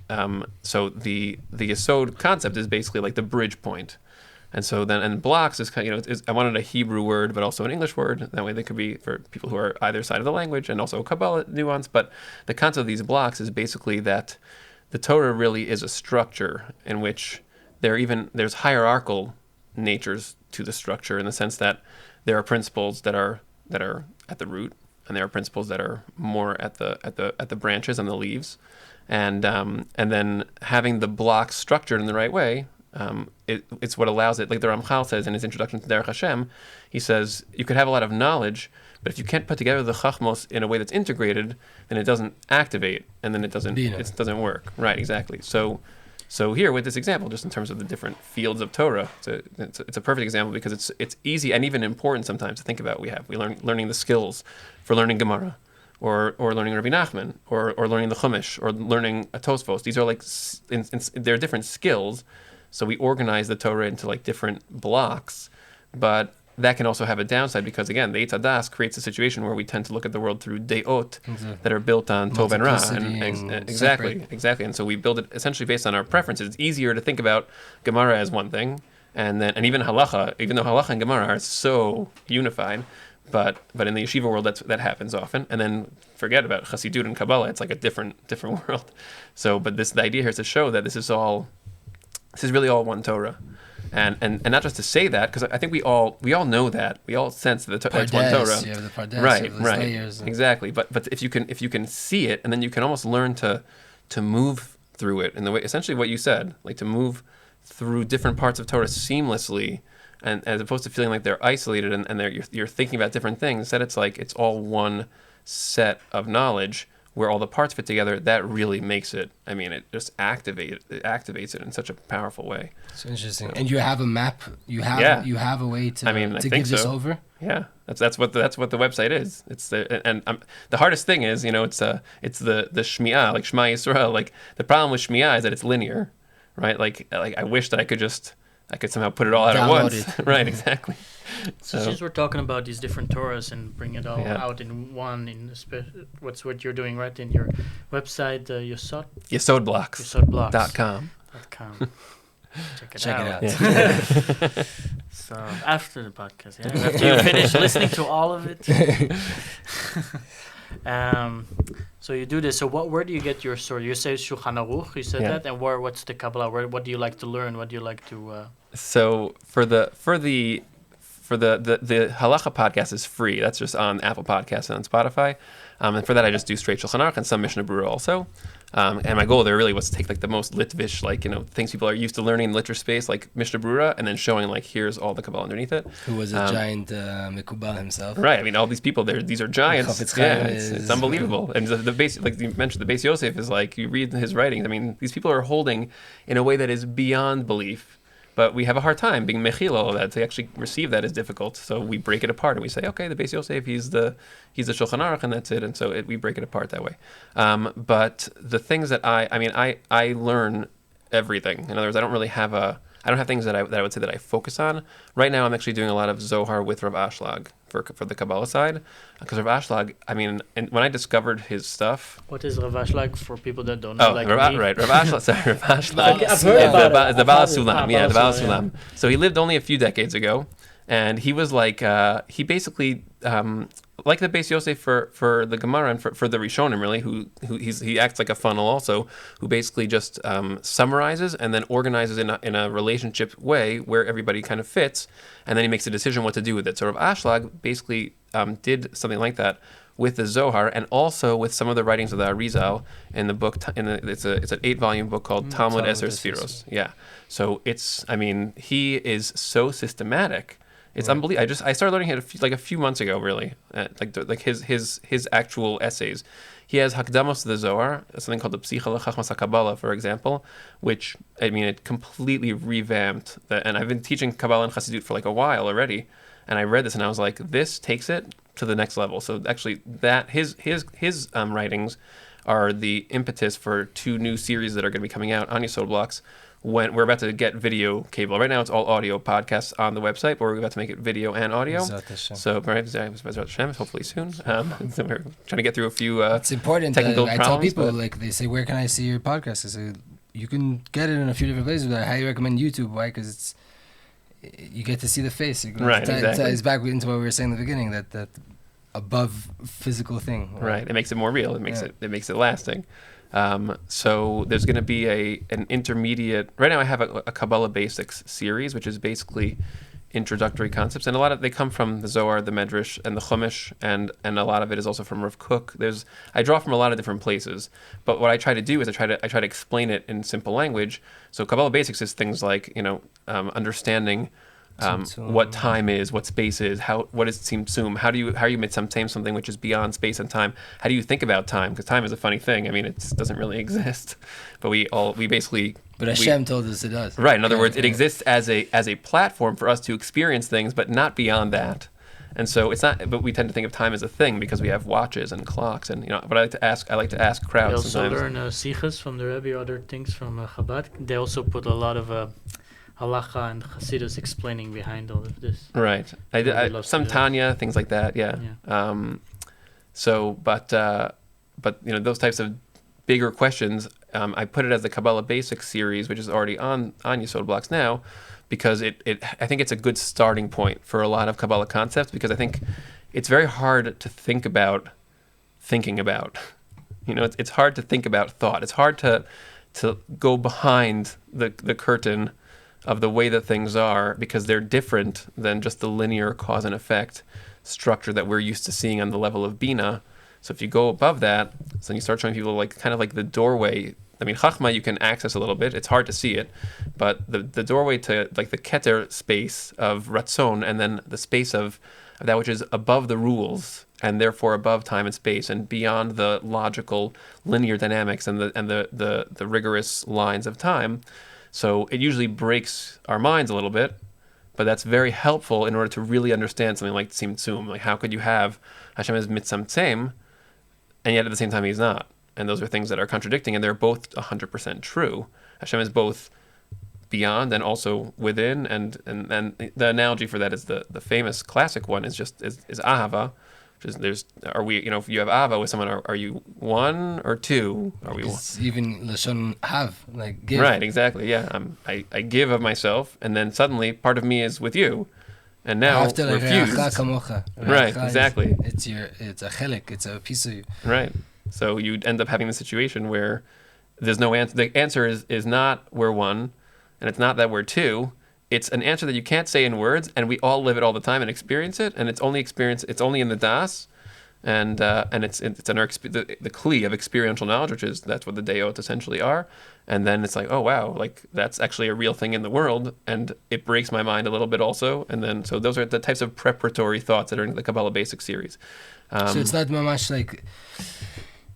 the Yesod concept is basically like the bridge point. And so and blocks is kind of, I wanted a Hebrew word, but also an English word. That way they could be for people who are either side of the language, and also Kabbalah nuance. But the concept of these blocks is basically that the Torah really is a structure in which there's hierarchical natures to the structure, in the sense that there are principles that are at the root, and there are principles that are more at the branches and the leaves, and then having the blocks structured in the right way. It's what allows it. Like the Ramchal says in his introduction to Derech Hashem, he says you could have a lot of knowledge, but if you can't put together the chachmos in a way that's integrated, then it doesn't activate, and then it doesn't work. Right, exactly. So here with this example, just in terms of the different fields of Torah, it's a perfect example because it's easy and even important sometimes to think about. We learning the skills for learning Gemara, or learning Rabbi Nachman, or learning the Chumash, or learning a Tosfos. These are like they're different skills. So we organize the Torah into like different blocks, but that can also have a downside because, again, the Eitz Hadas creates a situation where we tend to look at the world through deot that are built on Tov and Ra. Exactly. And so we build it essentially based on our preferences. It's easier to think about Gemara as one thing, and even halacha, even though halacha and Gemara are so unified, but in the yeshiva world that happens often. And then forget about Chassidut and Kabbalah; it's like a different world. So, but the idea here is to show that this is really all one Torah, and not just to say that, because I think we all know that, we all sense that it's one Torah. You have the Pardes, right, layers. Exactly. But if you can see it, and then you can almost learn to move through it in the way, essentially what you said, like to move through different parts of Torah seamlessly, and as opposed to feeling like they're isolated and you're thinking about different things. Instead, it's like it's all one set of knowledge where all the parts fit together. That really makes it. I mean, it just activates it in such a powerful way. So interesting. So, and you have a map. You have a way to give this over. Yeah, that's what the website is. It's the hardest thing is, it's the Shmi'ah, like Shema Yisrael. Like the problem with Shmi'ah is that it's linear, right? Like I wish that I could somehow put it all out at once. Right, exactly. So since we're talking about these different Torahs and bring it all out in one, what's what you're doing right in your website, Yesod Blocks. Yesodblocks.com. Check it out. Yeah. So after the podcast, after you finish listening to all of it. So you do this. So where do you get your source? You say Shulchan Aruch. You said that, and what's the Kabbalah? What do you like to learn? What do you like to? So for the halacha podcast is free. That's just on Apple Podcasts and on Spotify. And for that, I just do straight Shulchan Aruch and some Mishnah Berurah also. And my goal there really was to take like the most Litvish, things people are used to learning in the literature space, like Mishnah Berurah, and then showing like here's all the Kabbalah underneath it. Who was a giant Mekubal himself. Right. I mean, all these people, these are giants. It's unbelievable. And the base, like you mentioned, the Beis Yosef is like, you read his writings. I mean, these people are holding in a way that is beyond belief. But we have a hard time being mechil all of that. To actually receive that is difficult. So we break it apart and we say, okay, the Beis Yosef, he's the Shulchan Aruch, and that's it. And so we break it apart that way. But the things that I learn everything. In other words, I don't have things that I would say that I focus on. Right now, I'm actually doing a lot of Zohar with Rav Ashlag for the Kabbalah side. Because Rav Ashlag, and when I discovered his stuff... What is Rav Ashlag for people that don't know? Rav Ashlag. I've heard about the Baal Sulam. Yeah, the Baal Sulam. So he lived only a few decades ago. And he was like, he basically... like the Beis Yosef for the Gemara and for the Rishonim, really, he acts like a funnel also, who basically just summarizes and then organizes in a relationship way where everybody kind of fits, and then he makes a decision what to do with it. So Rav Ashlag basically did something like that with the Zohar and also with some of the writings of the Arizal in the book. It's an 8-volume book called Talmud Eser Sfiros. Yeah. So he is so systematic. It's unbelievable. I started learning it a few months ago, really. Like his actual essays. He has Hakdamos to the Zohar, something called the Psicha L'Chachmas HaKabbalah, for example, which it completely revamped. And I've been teaching Kabbalah and Chassidut for a while already. And I read this and I was like, this takes it to the next level. So actually, that his writings are the impetus for 2 new series that are going to be coming out on Yesod Blocks. When we're about to get video cable. Right now it's all audio podcasts on the website, but we're about to make it video and audio. So hopefully soon. So we're trying to get through a few it's important. Technical I problems, tell people, they say, where can I see your podcast? I say, you can get it in a few different places, but I highly recommend YouTube. Why? Because you get to see the face. Exactly. It ties back into what we were saying in the beginning, that above physical thing. Right. It makes it more real. It makes it lasting. So there's going to be an intermediate. Right now, I have a Kabbalah Basics series, which is basically introductory concepts, and a lot of they come from the Zohar, the Medrash, and the Chumash, and a lot of it is also from Rav Kook. I draw from a lot of different places, but what I try to do is I try to explain it in simple language. So Kabbalah Basics is things like understanding. What time is, what space is, what is tzimtzum, how are you mitzamtzem something which is beyond space and time? How do you think about time? Because time is a funny thing. It doesn't really exist, but we basically. But Hashem told us it does. Right. In other words, it exists as a platform for us to experience things, but not beyond that. And so it's not. But we tend to think of time as a thing because we have watches and clocks, and But I like to ask crowds. We also learn sichas from the Rebbe, other things from Chabad. They also put a lot of. Halacha and Chassids explaining behind all of this. Right. I some Tanya, things like that. Yeah. But those types of bigger questions, I put it as the Kabbalah Basics series, which is already on Yesod Blocks now, because I think it's a good starting point for a lot of Kabbalah concepts, because I think it's very hard to think about thinking about. It's hard to think about thought. It's hard to go behind the curtain of the way that things are, because they're different than just the linear cause and effect structure that we're used to seeing on the level of Bina. So if you go above that, so then you start showing people kind of like the doorway I mean, Chachma you can access a little bit. It's hard to see it, but the doorway to like the Keter space of Ratzon, and then the space of that which is above the rules and therefore above time and space and beyond the logical linear dynamics and the rigorous lines of time. So it usually breaks our minds a little bit, but that's very helpful in order to really understand something like Tzimtzum. Like, how could you have Hashem as mitzamtzem, and yet at the same time he's not? And those are things that are contradicting, and they're both 100% true. Hashem is both beyond and also within, and the analogy for that is the famous classic one is ahava. Are we, if you have ahava with someone, are you one or two? Are we one? Even lashon have, like give. Right, exactly. Yeah, I give of myself, and then suddenly part of me is with you, and now refused. Right, exactly. It's a chelik. It's a piece of you. Right. So you end up having the situation where there's no answer. The answer is not we're one, and it's not that we're two. It's an answer that you can't say in words, and we all live it all the time and experience it, and it's only in the das, and it's in our the kli of experiential knowledge, that's what the deot essentially are, and then it's like, oh wow, like that's actually a real thing in the world, and it breaks my mind a little bit also, and then so those are the types of preparatory thoughts that are in the Kabbalah Basic series. So it's not mamash like.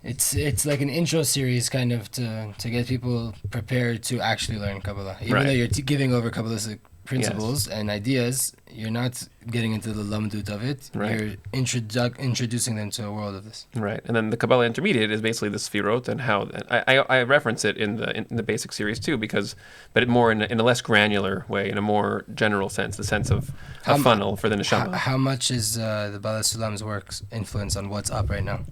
It's like an intro series kind of to get people prepared to actually learn Kabbalah. Even though you're giving over Kabbalistic principles and ideas, you're not getting into the lamdut of it. Right. You're introducing them to a world of this. Right. And then the Kabbalah Intermediate is basically the Sfirot, and how I reference it in the basic series too, but it more in a less granular way, in a more general sense, the sense of a funnel for the neshama. How much is the Bala Sulam's work's influence on what's up right now?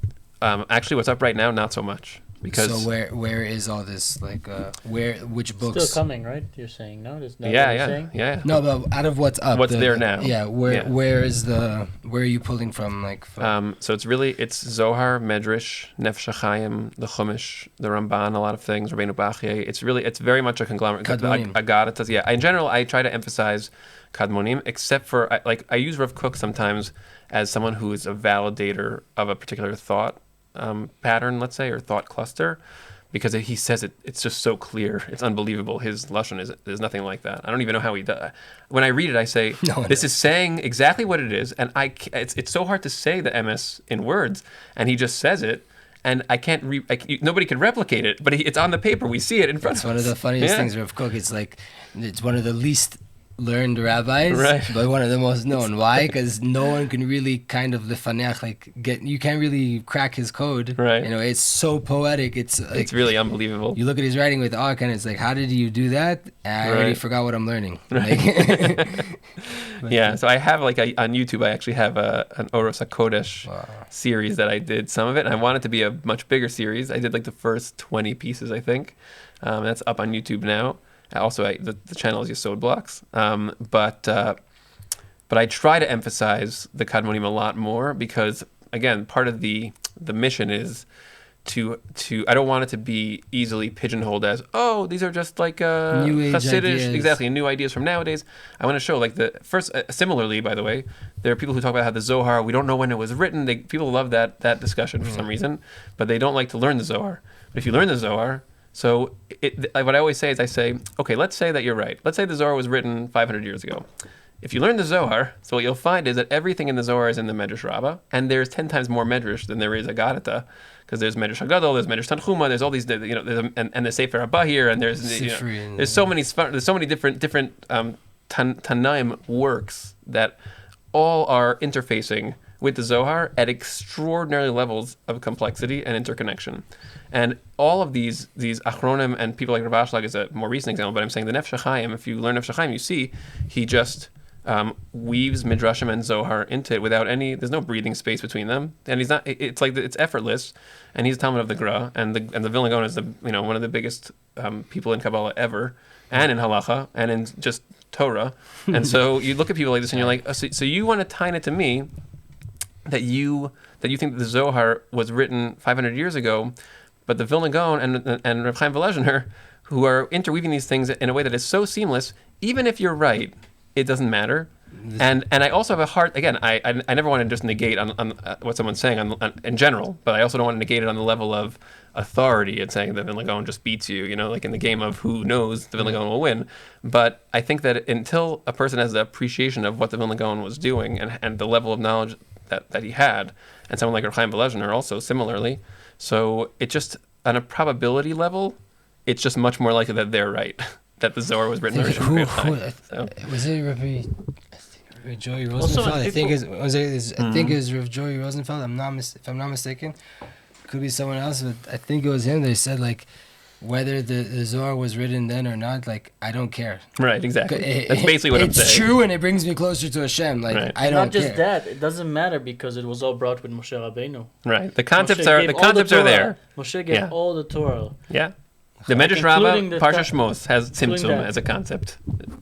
Actually, what's up right now, not so much. Because so where is all this, like which books? Still coming, right? You're saying no? Yeah. No, but out of what's up, what's there now? Yeah, where are you pulling from? Like, so it's Zohar, Medrash, Nefesh HaChaim, the Chumash, the Ramban, a lot of things, Rabbeinu Bachye. It's very much a conglomerate. Kadmonim. Yeah. In general, I try to emphasize Kadmonim, except for I use Rav Kook sometimes as someone who is a validator of a particular thought pattern, let's say, or thought cluster, because he says it's just so clear. It's unbelievable. His lashon is nothing like that. I don't even know how he does. When I read it, I say, this is saying exactly what it is, and it's so hard to say the emes in words, and he just says it, and I can't nobody can replicate it, but it's on the paper. We see it in front of us. It's one of the funniest things of Kook. It's like, it's one of the least learned rabbis, but one of the most known. Why? Because no one can really kind of lefaneach, you can't really crack his code. Right. It's so poetic. It's really unbelievable. You look at his writing with Ark, and it's like, how did you do that? I already forgot what I'm learning. Right. Yeah. So I have on YouTube, I actually have an Oros HaKodesh series that I did some of it, and I want it to be a much bigger series. I did the first 20 pieces, I think. That's up on YouTube now. Also, the channel is Yesod Blocks, but I try to emphasize the Kadmonim a lot more because, again, part of the mission is to I don't want it to be easily pigeonholed as, oh, these are just like new age Chassidish, ideas. exactly, new ideas from nowadays. I want to show similarly, by the way, there are people who talk about how the Zohar, we don't know when it was written. People love that discussion for some reason, but they don't like to learn the Zohar. But if you learn the Zohar, so what I always say is okay, let's say that you're right. Let's say the Zohar was written 500 years ago. If you learn the Zohar, so what you'll find is that everything in the Zohar is in the Medrash Rabbah, and there's 10 times more Medrash than there is Agadata, because there's Medrash Hagadol, there's Medrash Tanchuma, there's all these, and the Sefer Abba here, and there's so many different Tanaim works that all are interfacing with the Zohar at extraordinary levels of complexity and interconnection. And all of these Achronim and people like Rav Ashlag is a more recent example, but I'm saying the Nefesh HaChaim, if you learn Nefesh HaChaim, you see he just weaves Midrashim and Zohar into it without there's no breathing space between them. And it's effortless. And he's a Talmud of the Gra, and the Vilna Gaon is one of the biggest people in Kabbalah ever, and in halacha, and in just Torah. And so you look at people like this and you're like, so you want to tie it to me that you think that the Zohar was written 500 years ago, but the Vilna Gaon and Reb Chaim Volozhiner, who are interweaving these things in a way that is so seamless, even if you're right, it doesn't matter. And I also have a heart, again, I never want to just negate on what someone's saying in general, but I also don't want to negate it on the level of authority and saying the Vilna Gaon just beats you, you know, like in the game of who knows, the Vilna Gaon will win. But I think that until a person has the appreciation of what the Vilna Gaon was doing and the level of knowledge that he had, and someone like Reb Chaim Volozhiner also similarly, so it just, on a probability level, it's just much more likely that they're right, that the Zohar was written in Rishon LeZion. Was it Rabbi Joey Rosenfeld? I think it was Rabbi Joey Rosenfeld. If I'm not mistaken, could be someone else, but I think it was him. They said like, whether the Zohar was written then or not, like, I don't care. Right, exactly. That's basically what I'm saying. It's true, and it brings me closer to Hashem. Like, right. I don't Not just that, it doesn't matter because it was all brought with Moshe Rabbeinu. Right. The concepts are there. Moshe gave all the Torah. Yeah. The Medrash Rabbah, Parsha Shmos, has Tzimtzum as a concept.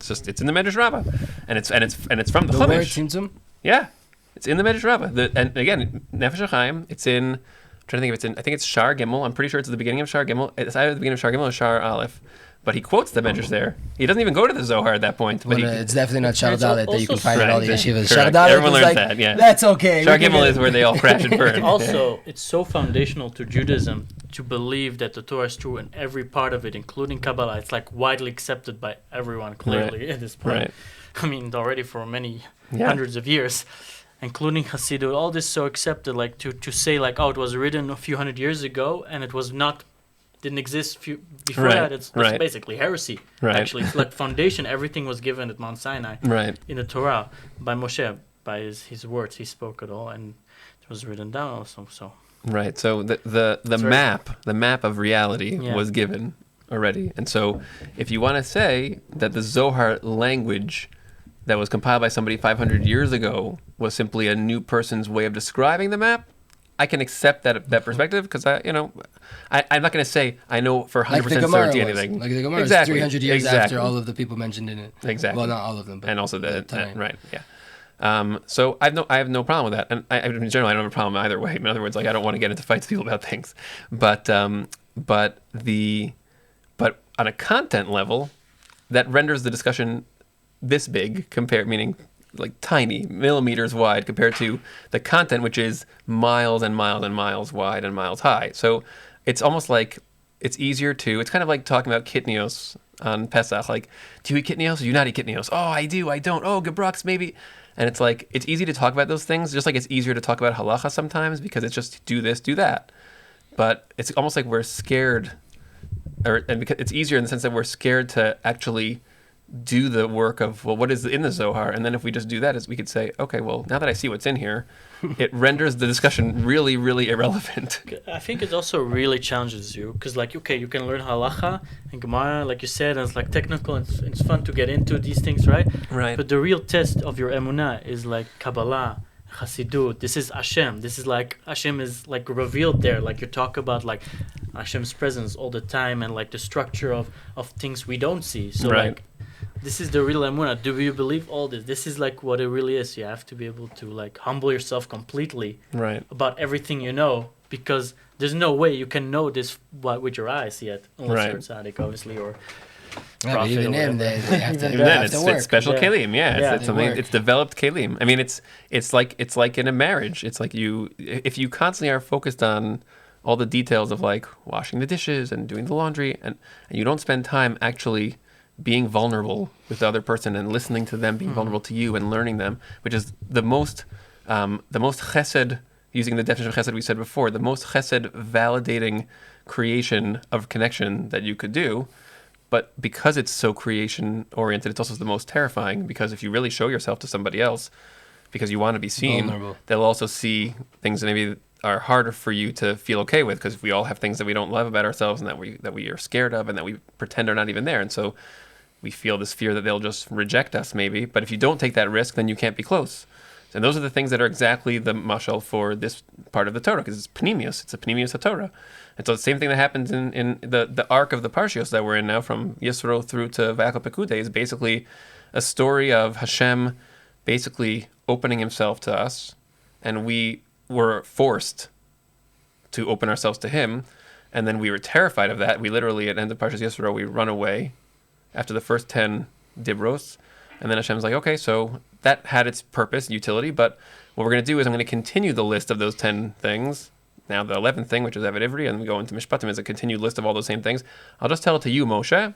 It's in the Medrash Rabbah, and it's from the Chumash. Word Tzimtzum? Yeah, it's in the Medrash Rabbah. And again, Nefesh HaChaim, it's in. I'm trying to think if it's in. I think it's Shar Gimel. I'm pretty sure it's at the beginning of Shar Gimel. It's either at the beginning of Shar Gimel or Shar Aleph. But he quotes the Medrash there. He doesn't even go to the Zohar at that point. But it's definitely not Shar Dalet that you can find in all the yeshivas. Shar Dalet Everyone learns like, that. Yeah, that's okay. Shar Gimel is where they all crash and burn. Also, it's so foundational to Judaism to believe that the Torah is true in every part of it, including Kabbalah. It's like widely accepted by everyone clearly at this point. Right. I mean, already for many hundreds of years. Including Hasidut, all this so accepted, like to say like, oh, it was written a few hundred years ago and it was not, didn't exist before that. It's basically heresy. Right. Actually, it's like foundation. Everything was given at Mount Sinai in the Torah by Moshe, by his words. He spoke it all, and it was written down also. So right. So the map of reality was given already, and so if you want to say that the Zohar language that was compiled by somebody 500 years ago was simply a new person's way of describing the map, I can accept that perspective because I'm not going to say I know for 100% certainty anything. Like the Gemara is 300 years after all of the people mentioned in it. Exactly. Well, not all of them, but and also right. Yeah. So I have no problem with that, and in general I don't have a problem either way. In other words, like I don't want to get into fights with people about things, but on a content level, that renders the discussion this big meaning like tiny millimeters wide compared to the content, which is miles and miles and miles wide and miles high. So it's almost like it's kind of like talking about kitnios on Pesach. Like, do you eat kitnios or do you not eat kitnios? Oh, I do, I don't. Oh, gebrux, maybe. And it's like, it's easy to talk about those things, just like it's easier to talk about halacha sometimes because it's just do this, do that. But it's almost like we're scared, and because it's easier in the sense that we're scared to actually do the work of, well, what is in the Zohar? And then if we just do that, is we could say, okay, well, now that I see what's in here, it renders the discussion really, really irrelevant. I think it also really challenges you because, like, okay, you can learn halacha and Gemara, like you said, and it's like technical and it's fun to get into these things, right? Right. But the real test of your emunah is like Kabbalah, Chassidut. This is Hashem. This is like Hashem is like revealed there. Like you talk about like Hashem's presence all the time and like the structure of things we don't see. So like, this is the real emunah. Do you believe all this? This is like what it really is. You have to be able to like humble yourself completely about everything you know, because there's no way you can know this with your eyes yet, unless you're tzaddik, obviously, or prophet. Even then, they have to. Even then, it's special kelim. It's something. It's developed kelim. I mean, it's like in a marriage. It's like if you constantly are focused on all the details of like washing the dishes and doing the laundry, and you don't spend time actually being vulnerable with the other person and listening to them being vulnerable to you and learning them, which is the most chesed, using the definition of chesed we said before, the most chesed validating creation of connection that you could do. But because it's so creation oriented, it's also the most terrifying, because if you really show yourself to somebody else because you want to be seen, vulnerable, they'll also see things that maybe are harder for you to feel okay with, because we all have things that we don't love about ourselves and that we are scared of and that we pretend are not even there. And so we feel this fear that they'll just reject us maybe. But if you don't take that risk, then you can't be close. And those are the things that are exactly the mashal for this part of the Torah, because it's panemius. It's a panemius HaTorah. And so the same thing that happens in the arc of the Parshios that we're in now, from Yisro through to Vayakal Pekudei, is basically a story of Hashem basically opening himself to us, and we were forced to open ourselves to him, and then we were terrified of that. We literally, at the end of Parshas Yisro, we run away after the first 10 dibros, and then Hashem's like, okay, so that had its purpose, utility, but what we're going to do is I'm going to continue the list of those 10 things now the 11th thing, which is Eved Ivri, and we go into Mishpatim as a continued list of all those same things. I'll just tell it to you, Moshe.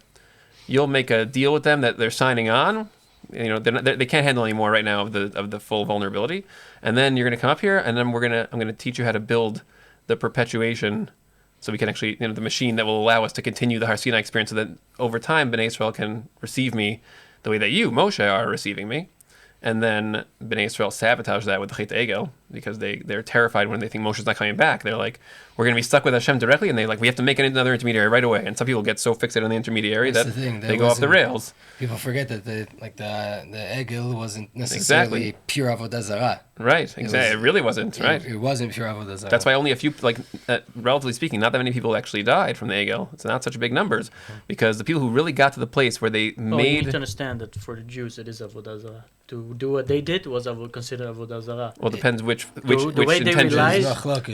You'll make a deal with them that they're signing on. They can't handle any more right now of the full vulnerability. And then you're going to come up here, and then I'm going to teach you how to build the perpetuation, so we can actually, the machine that will allow us to continue the Har Sinai experience, so that over time Bnei Israel can receive me the way that you, Moshe, are receiving me. And then Bnei Israel sabotage that with the Chet Egel, because they're terrified when they think Moshe's not coming back. They're like, we're going to be stuck with Hashem directly, and we have to make another intermediary right away. And some people get so fixated on the intermediary that they go off the rails. People forget that the Egel wasn't necessarily pure Avodah Zarah. Right, exactly. It really wasn't, right? It wasn't pure Avodah Zarah. That's why only a few, relatively speaking, not that many people actually died from the Egel. It's not such big numbers, because the people who really got to the place where they made... You need to understand that for the Jews, it is Avodah Zarah. To do what they did was considered Avodah Zarah. Well, it depends which the way they relied.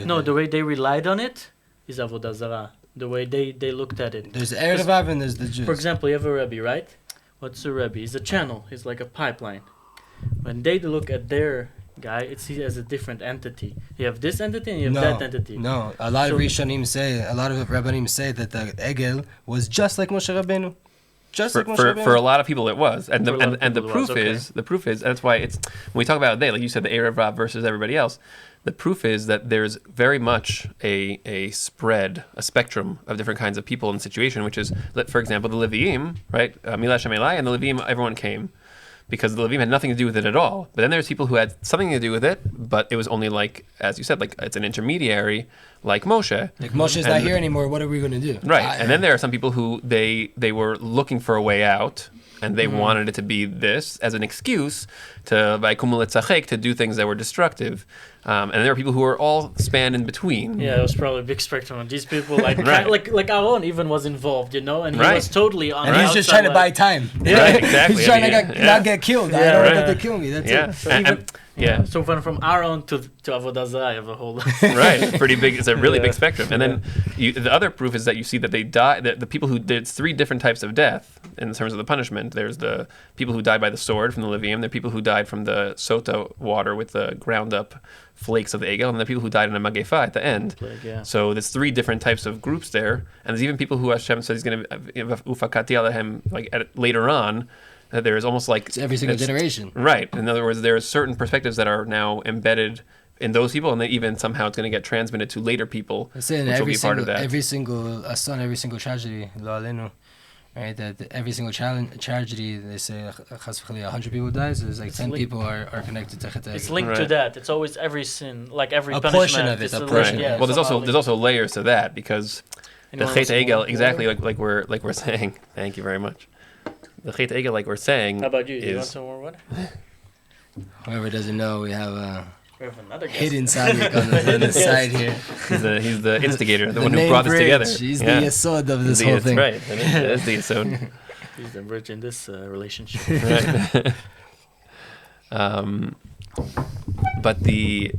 No, the way they relied on it is Avodah Zarah. The way they looked at it. There's Erevav and there's the Jews. For example, you have a Rebbe, right? What's a Rebbe? He's a channel. He's like a pipeline. When they look at their guy, it's seen as a different entity. You have this entity and you have that entity. No, a lot of Rabbanim say that the Egel was just like Moshe Rabbeinu. For a lot of people it was, and the proof is that's why it's, when we talk about they, like you said, the Erev Rav versus everybody else, the proof is that there's very much a spectrum of different kinds of people in the situation, which is, for example, the Leviim, right? Milah Shem Elai, and the Leviim, everyone came, because the Leviim had nothing to do with it at all. But then there's people who had something to do with it, but it was only like, as you said, like it's an intermediary, like Moshe. Like Moshe's not here anymore, what are we going to do? Right, and then there are some people who they were looking for a way out, and they wanted it to be this as an excuse to do things that were destructive. And there are people who are all spanned in between. Yeah, it was probably a big spectrum. These people, like Aaron even was involved, and he was totally on. And he's just trying to buy time. Yeah, right, exactly. He's trying to not get killed. I don't want them to kill me. That's it. So from Aaron to Avodah Zarah, you have a whole right. It's pretty big. It's a really big spectrum. And then the other proof is that you see that they die. That the people who did three different types of death in terms of the punishment. There's the people who died by the sword from the Levium. There are people who died from the sota water with the ground up flakes of the egel, and the people who died in a magefa at the end. So there's three different types of groups there, and there's even people who Hashem says he's going to ufakati alehem later on. There is almost like it's every single generation. Right. In other words, there are certain perspectives that are now embedded in those people, and then even somehow it's going to get transmitted to later people, which will be part of that. Every single every single tragedy, lo alenu, right? That every single tragedy, they say 100 people dies. There's like 10 people are connected to Chet Egel. It's linked to that. It's always every sin, like every a punishment. Portion of it. A portion. Right. Well, there's also layers to that, because the Chet Egel, exactly like we're saying. Thank you very much. The Chet Egel, like we're saying. How about you? Do you want some more water? Whoever doesn't know, we have another hidden tzaddik on the side here. He's the instigator, the one who brought us together. He's the Yesod of this whole thing. Right, that's the Yesod. He's the bridge in this relationship. Right. But the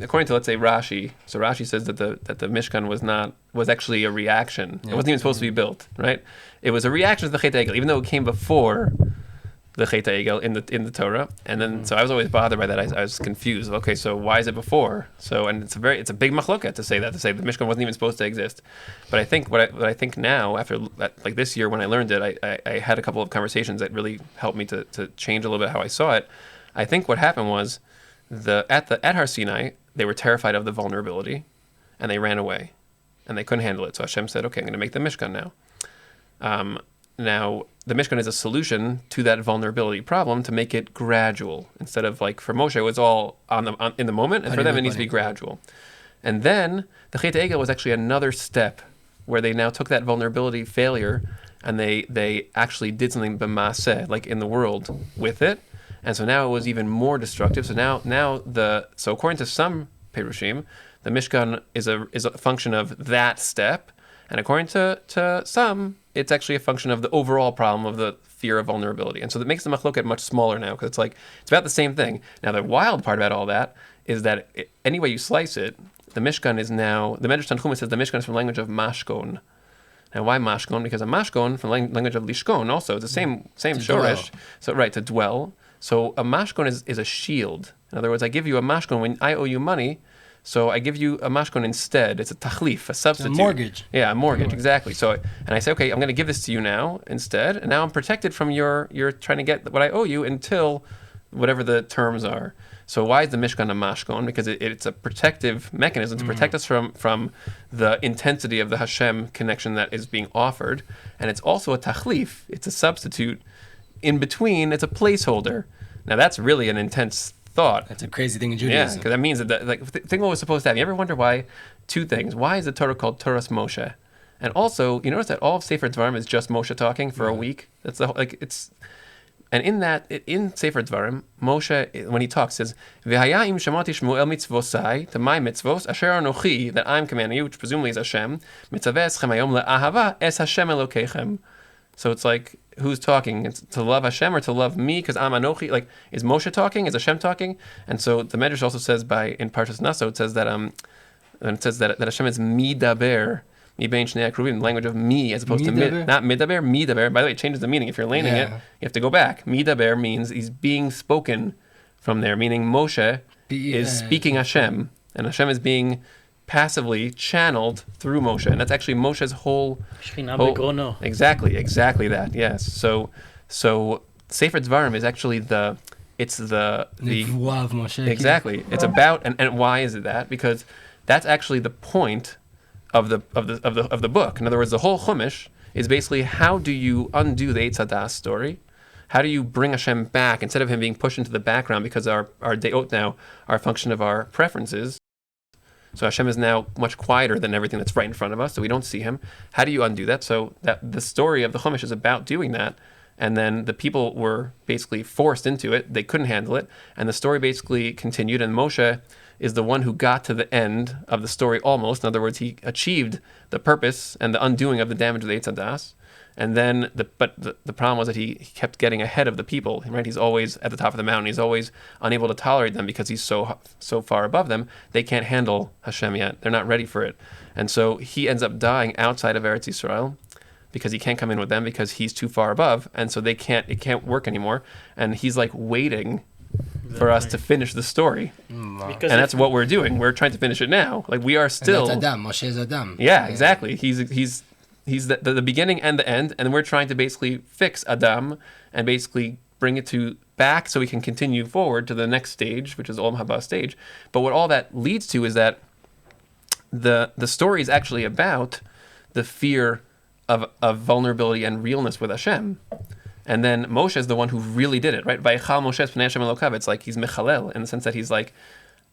according to, let's say, Rashi, so Rashi says that the Mishkan was actually a reaction. It wasn't even supposed to be built, right? It was a reaction to the Chet Egel, even though it came before the Chet Egel in the Torah. And then so I was always bothered by that. I was confused. Okay, so why is it before? So, and it's a big machloket to say the Mishkan wasn't even supposed to exist. But I think what I think now, after like this year when I learned it, I had a couple of conversations that really helped me to change a little bit how I saw it. I think what happened was at Har Sinai, they were terrified of the vulnerability, and they ran away, and they couldn't handle it. So Hashem said, "Okay, I'm going to make the Mishkan now." Now the Mishkan is a solution to that vulnerability problem, to make it gradual instead of like for Moshe it was all in the moment, and for them it needs to be gradual. And then the Chet Egel was actually another step where they now took that vulnerability failure and they actually did something b'maaseh, like in the world, with it. And so now it was even more destructive. So so according to some Perushim, the Mishkan is a function of that step, and according to some, it's actually a function of the overall problem of the fear of vulnerability. And so that makes the machloket much smaller now, because it's about the same thing. Now the wild part about all that is that any way you slice it, the Mishkan is now, the Medrash Tanchuma says the Mishkan is from the language of mashkon. Now, why mashkon? Because a mashkon from the language of lishkon also, it's the same shoresh. So right, to dwell. So a mashkon is a shield. In other words, I give you a mashkon when I owe you money, so I give you a mashkon instead. It's a tachlif, a substitute. A mortgage. Yeah, a mortgage, exactly. So, and I say, okay, I'm going to give this to you now instead, and now I'm protected from you're trying to get what I owe you until whatever the terms are. So why is the Mishkan a mashkon? Because it's a protective mechanism to protect us from the intensity of the Hashem connection that is being offered. And it's also a tachlif. It's a substitute in between. It's a placeholder. Now that's really an intense thought. That's a crazy thing in Yeah, Judaism. because that means that think what was supposed to happen. You ever wonder why? Two things. Why is the Torah called Torah's Moshe? And also, you notice that all of Sefer Dvarim is just Moshe talking for a week. That's the whole, it's. And in Sefer Dvarim, Moshe, when he talks, says, "V'haya im shamati Shmuel mitzvosai, to my mitzvos, asher anochi, that I'm commanding you, which presumably is Hashem, mitzaveh eschem hayom le'ahava es Hashem Elokeichem." So it's like, who's talking? It's to love Hashem or to love me, because I'm anochi. Like, is Moshe talking? Is Hashem talking? And so the Medrash also says in Parshas Naso, it says that that Hashem is midaber. The language of me as opposed to not midaber, midaber. By the way, it changes the meaning. If you're laning it, you have to go back. Midaber means he's being spoken from there, meaning Moshe is speaking Hashem, and Hashem is being passively channeled through Moshe, and that's actually Moshe's whole exactly that. Yes. So Sefer Dvarim is actually the Nevuah of Moshe. Exactly. It's about and why is it that? Because that's actually the point of the book. In other words, the whole Chumash is basically how do you undo the Eitz Hadas story? How do you bring Hashem back instead of him being pushed into the background because our deot now are a function of our preferences? So Hashem is now much quieter than everything that's right in front of us, so we don't see him. How do you undo that? So that the story of the Chumash is about doing that, and then the people were basically forced into it. They couldn't handle it, and the story basically continued, and Moshe is the one who got to the end of the story almost. In other words, he achieved the purpose and the undoing of the damage of the Eitz Hadas. And then, the problem was that he kept getting ahead of the people, right? He's always at the top of the mountain. He's always unable to tolerate them because he's so far above them. They can't handle Hashem yet. They're not ready for it. And so he ends up dying outside of Eretz Yisrael because he can't come in with them because he's too far above. And so it can't work anymore. And he's like waiting for us to finish the story, and that's what we're doing. We're trying to finish it now. Like we are still. And that's Adam. Moshe is Adam. Yeah, exactly. He's the beginning and the end, and we're trying to basically fix Adam and basically bring it back so we can continue forward to the next stage, which is Olam Haba stage. But what all that leads to is that the story is actually about the fear of vulnerability and realness with Hashem. And then Moshe is the one who really did it, right? Vayechal Moshe es pnei Hashem Elokav. It's like he's mechalel in the sense that he's like,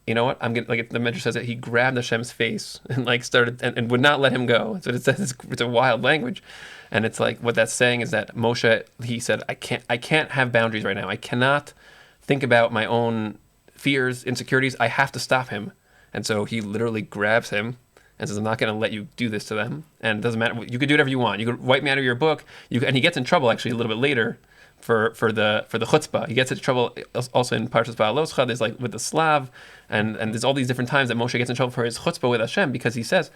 you know what? I'm gonna, like the Medrash says that he grabbed Hashem's face and like started and would not let him go. So it says it's a wild language, and it's like what that's saying is that Moshe, he said, I can't have boundaries right now. I cannot think about my own fears, insecurities. I have to stop him. And so he literally grabs him and says, I'm not going to let you do this to them. And it doesn't matter. You could do whatever you want. You could wipe me out of your book. And he gets in trouble, actually, a little bit later for the chutzpah. He gets into trouble also in Parshas Ba'aloscha. There's like with the Slav. And there's all these different times that Moshe gets in trouble for his chutzpah with Hashem because he says,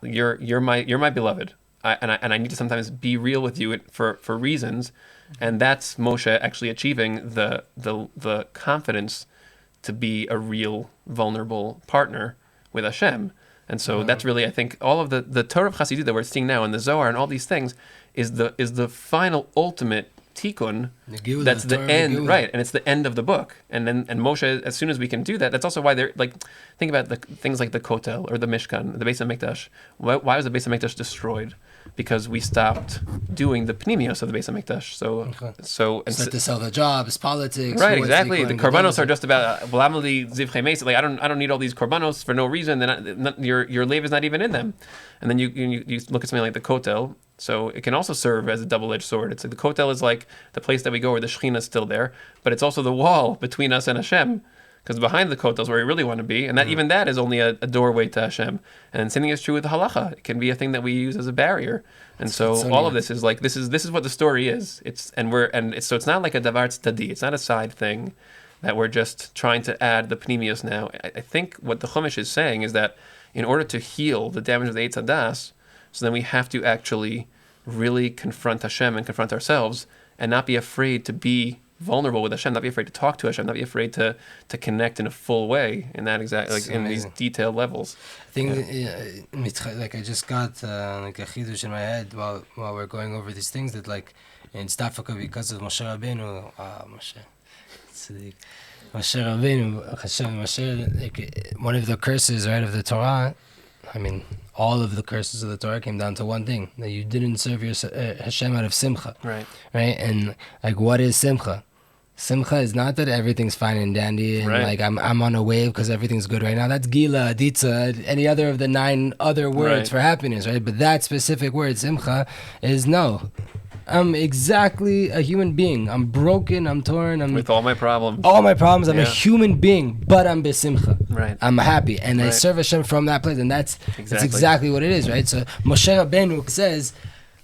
you're my beloved. I need to sometimes be real with you for reasons. And that's Moshe actually achieving the confidence to be a real vulnerable partner with Hashem. And so that's really, I think, all of the Torah of Chassids that we're seeing now in the Zohar and all these things is the final ultimate tikkun. That's the end, right? And it's the end of the book. And Moshe, as soon as we can do that, that's also why they're like, think about the things like the Kotel or the Mishkan, the Beis HaMikdash. Why was the Beis HaMikdash destroyed? Because we stopped doing the pnimios of the Beis HaMikdash. So to sell the jobs, politics. Right, exactly. The korbanos are just about like I don't need all these korbanos for no reason. Your lave is not even in them. And then you look at something like the Kotel. So it can also serve as a double-edged sword. It's like the Kotel is like the place that we go where the Shekhinah is still there, but it's also the wall between us and Hashem. Because behind the Kotel is where we really want to be, and even that is only a doorway to Hashem. And same thing is true with the halacha; it can be a thing that we use as a barrier. And so all of this is like this is what the story is. So it's not like a davar tzadi. It's not a side thing that we're just trying to add the pnimios now. I think what the Chumash is saying is that in order to heal the damage of the Eitz Hadas, so then we have to actually really confront Hashem and confront ourselves, and not be afraid to be vulnerable with Hashem, not be afraid to talk to Hashem, not be afraid to connect in a full way in that exact, like in these detailed levels. I think, like I just got like a chidush in my head while we're going over these things that like in Stafaka because of Moshe Rabbeinu, Moshe Rabbeinu, Moshe, like one of the curses, right, of the Torah. I mean, all of the curses of the Torah came down to one thing, that you didn't serve your Hashem out of simcha. Right. Right? And like, what is simcha? Simcha is not that everything's fine and dandy and like I'm on a wave because everything's good right now. That's gila, ditza, any other of the 9 other words for happiness, right? But that specific word, simcha, is no. I'm exactly a human being. I'm broken, I'm torn, I'm with all my problems. I'm a human being, but I'm besimcha. Right. I'm happy. And I serve Hashem from that place. And that's exactly what it is, right? So Moshe Rabbeinu says,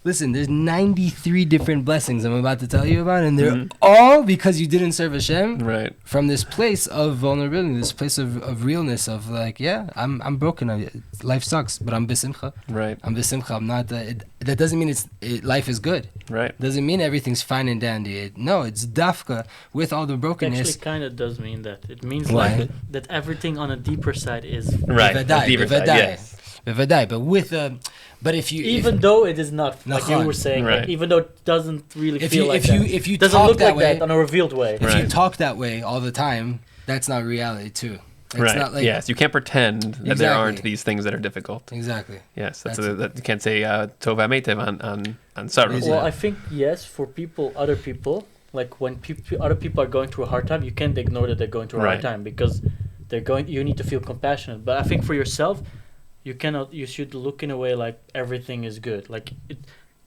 listen, there's 93 different blessings I'm about to tell you about, and they're all because you didn't serve Hashem. Right. From this place of vulnerability, this place of realness, of like, yeah, I'm broken. Life sucks, but I'm besimcha. Right. I'm besimcha. I'm not. That doesn't mean life is good. Right. Doesn't mean everything's fine and dandy. No, it's dafka with all the brokenness. It actually kind of does mean that. It means like that everything on a deeper side is right. Bevadai, deeper side, yes. Bevadai, but with but if you even though it is not like you were saying, like, even though it doesn't really feel like that. If you doesn't talk look that like way, that on a revealed way. If you talk that way all the time, that's not reality too. It's not like, yes, you can't pretend that there aren't these things that are difficult. Exactly. Yes, that you can't say tov hametev on sorrow. Well, I think yes, for other people, like when other people are going through a hard time, you can't ignore that they're going through a hard time because you need to feel compassionate. But I think for yourself, you should look in a way like everything is good. Like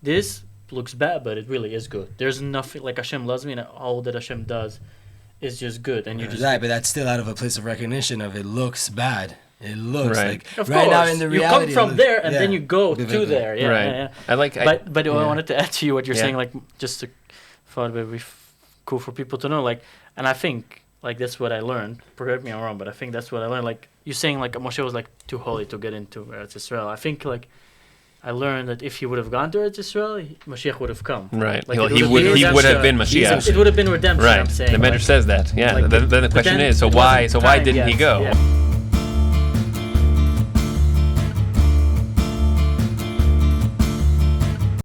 this looks bad, but it really is good. There's nothing like Hashem loves me, and all that Hashem does is just good. And you just but that's still out of a place of recognition of it looks bad. It looks like of right course, now in the reality. You come from there and then you go to there. Yeah, right. Yeah. But I wanted to add to you what you're saying, like just to thought it would be cool for people to know, like, and I think like that's what I learned. Correct me if I'm wrong, but I think that's what I learned. Like you're saying, like Moshe was like too holy to get into Eretz Yisrael. I think like I learned that if he would have gone to Eretz Yisrael, Mashiach would have come. Right. Like he would have been Mashiach. It would have been redemption. Right. I'm saying. The Medrash says that. Yeah. Like, then the question is, so why didn't he go? Yeah.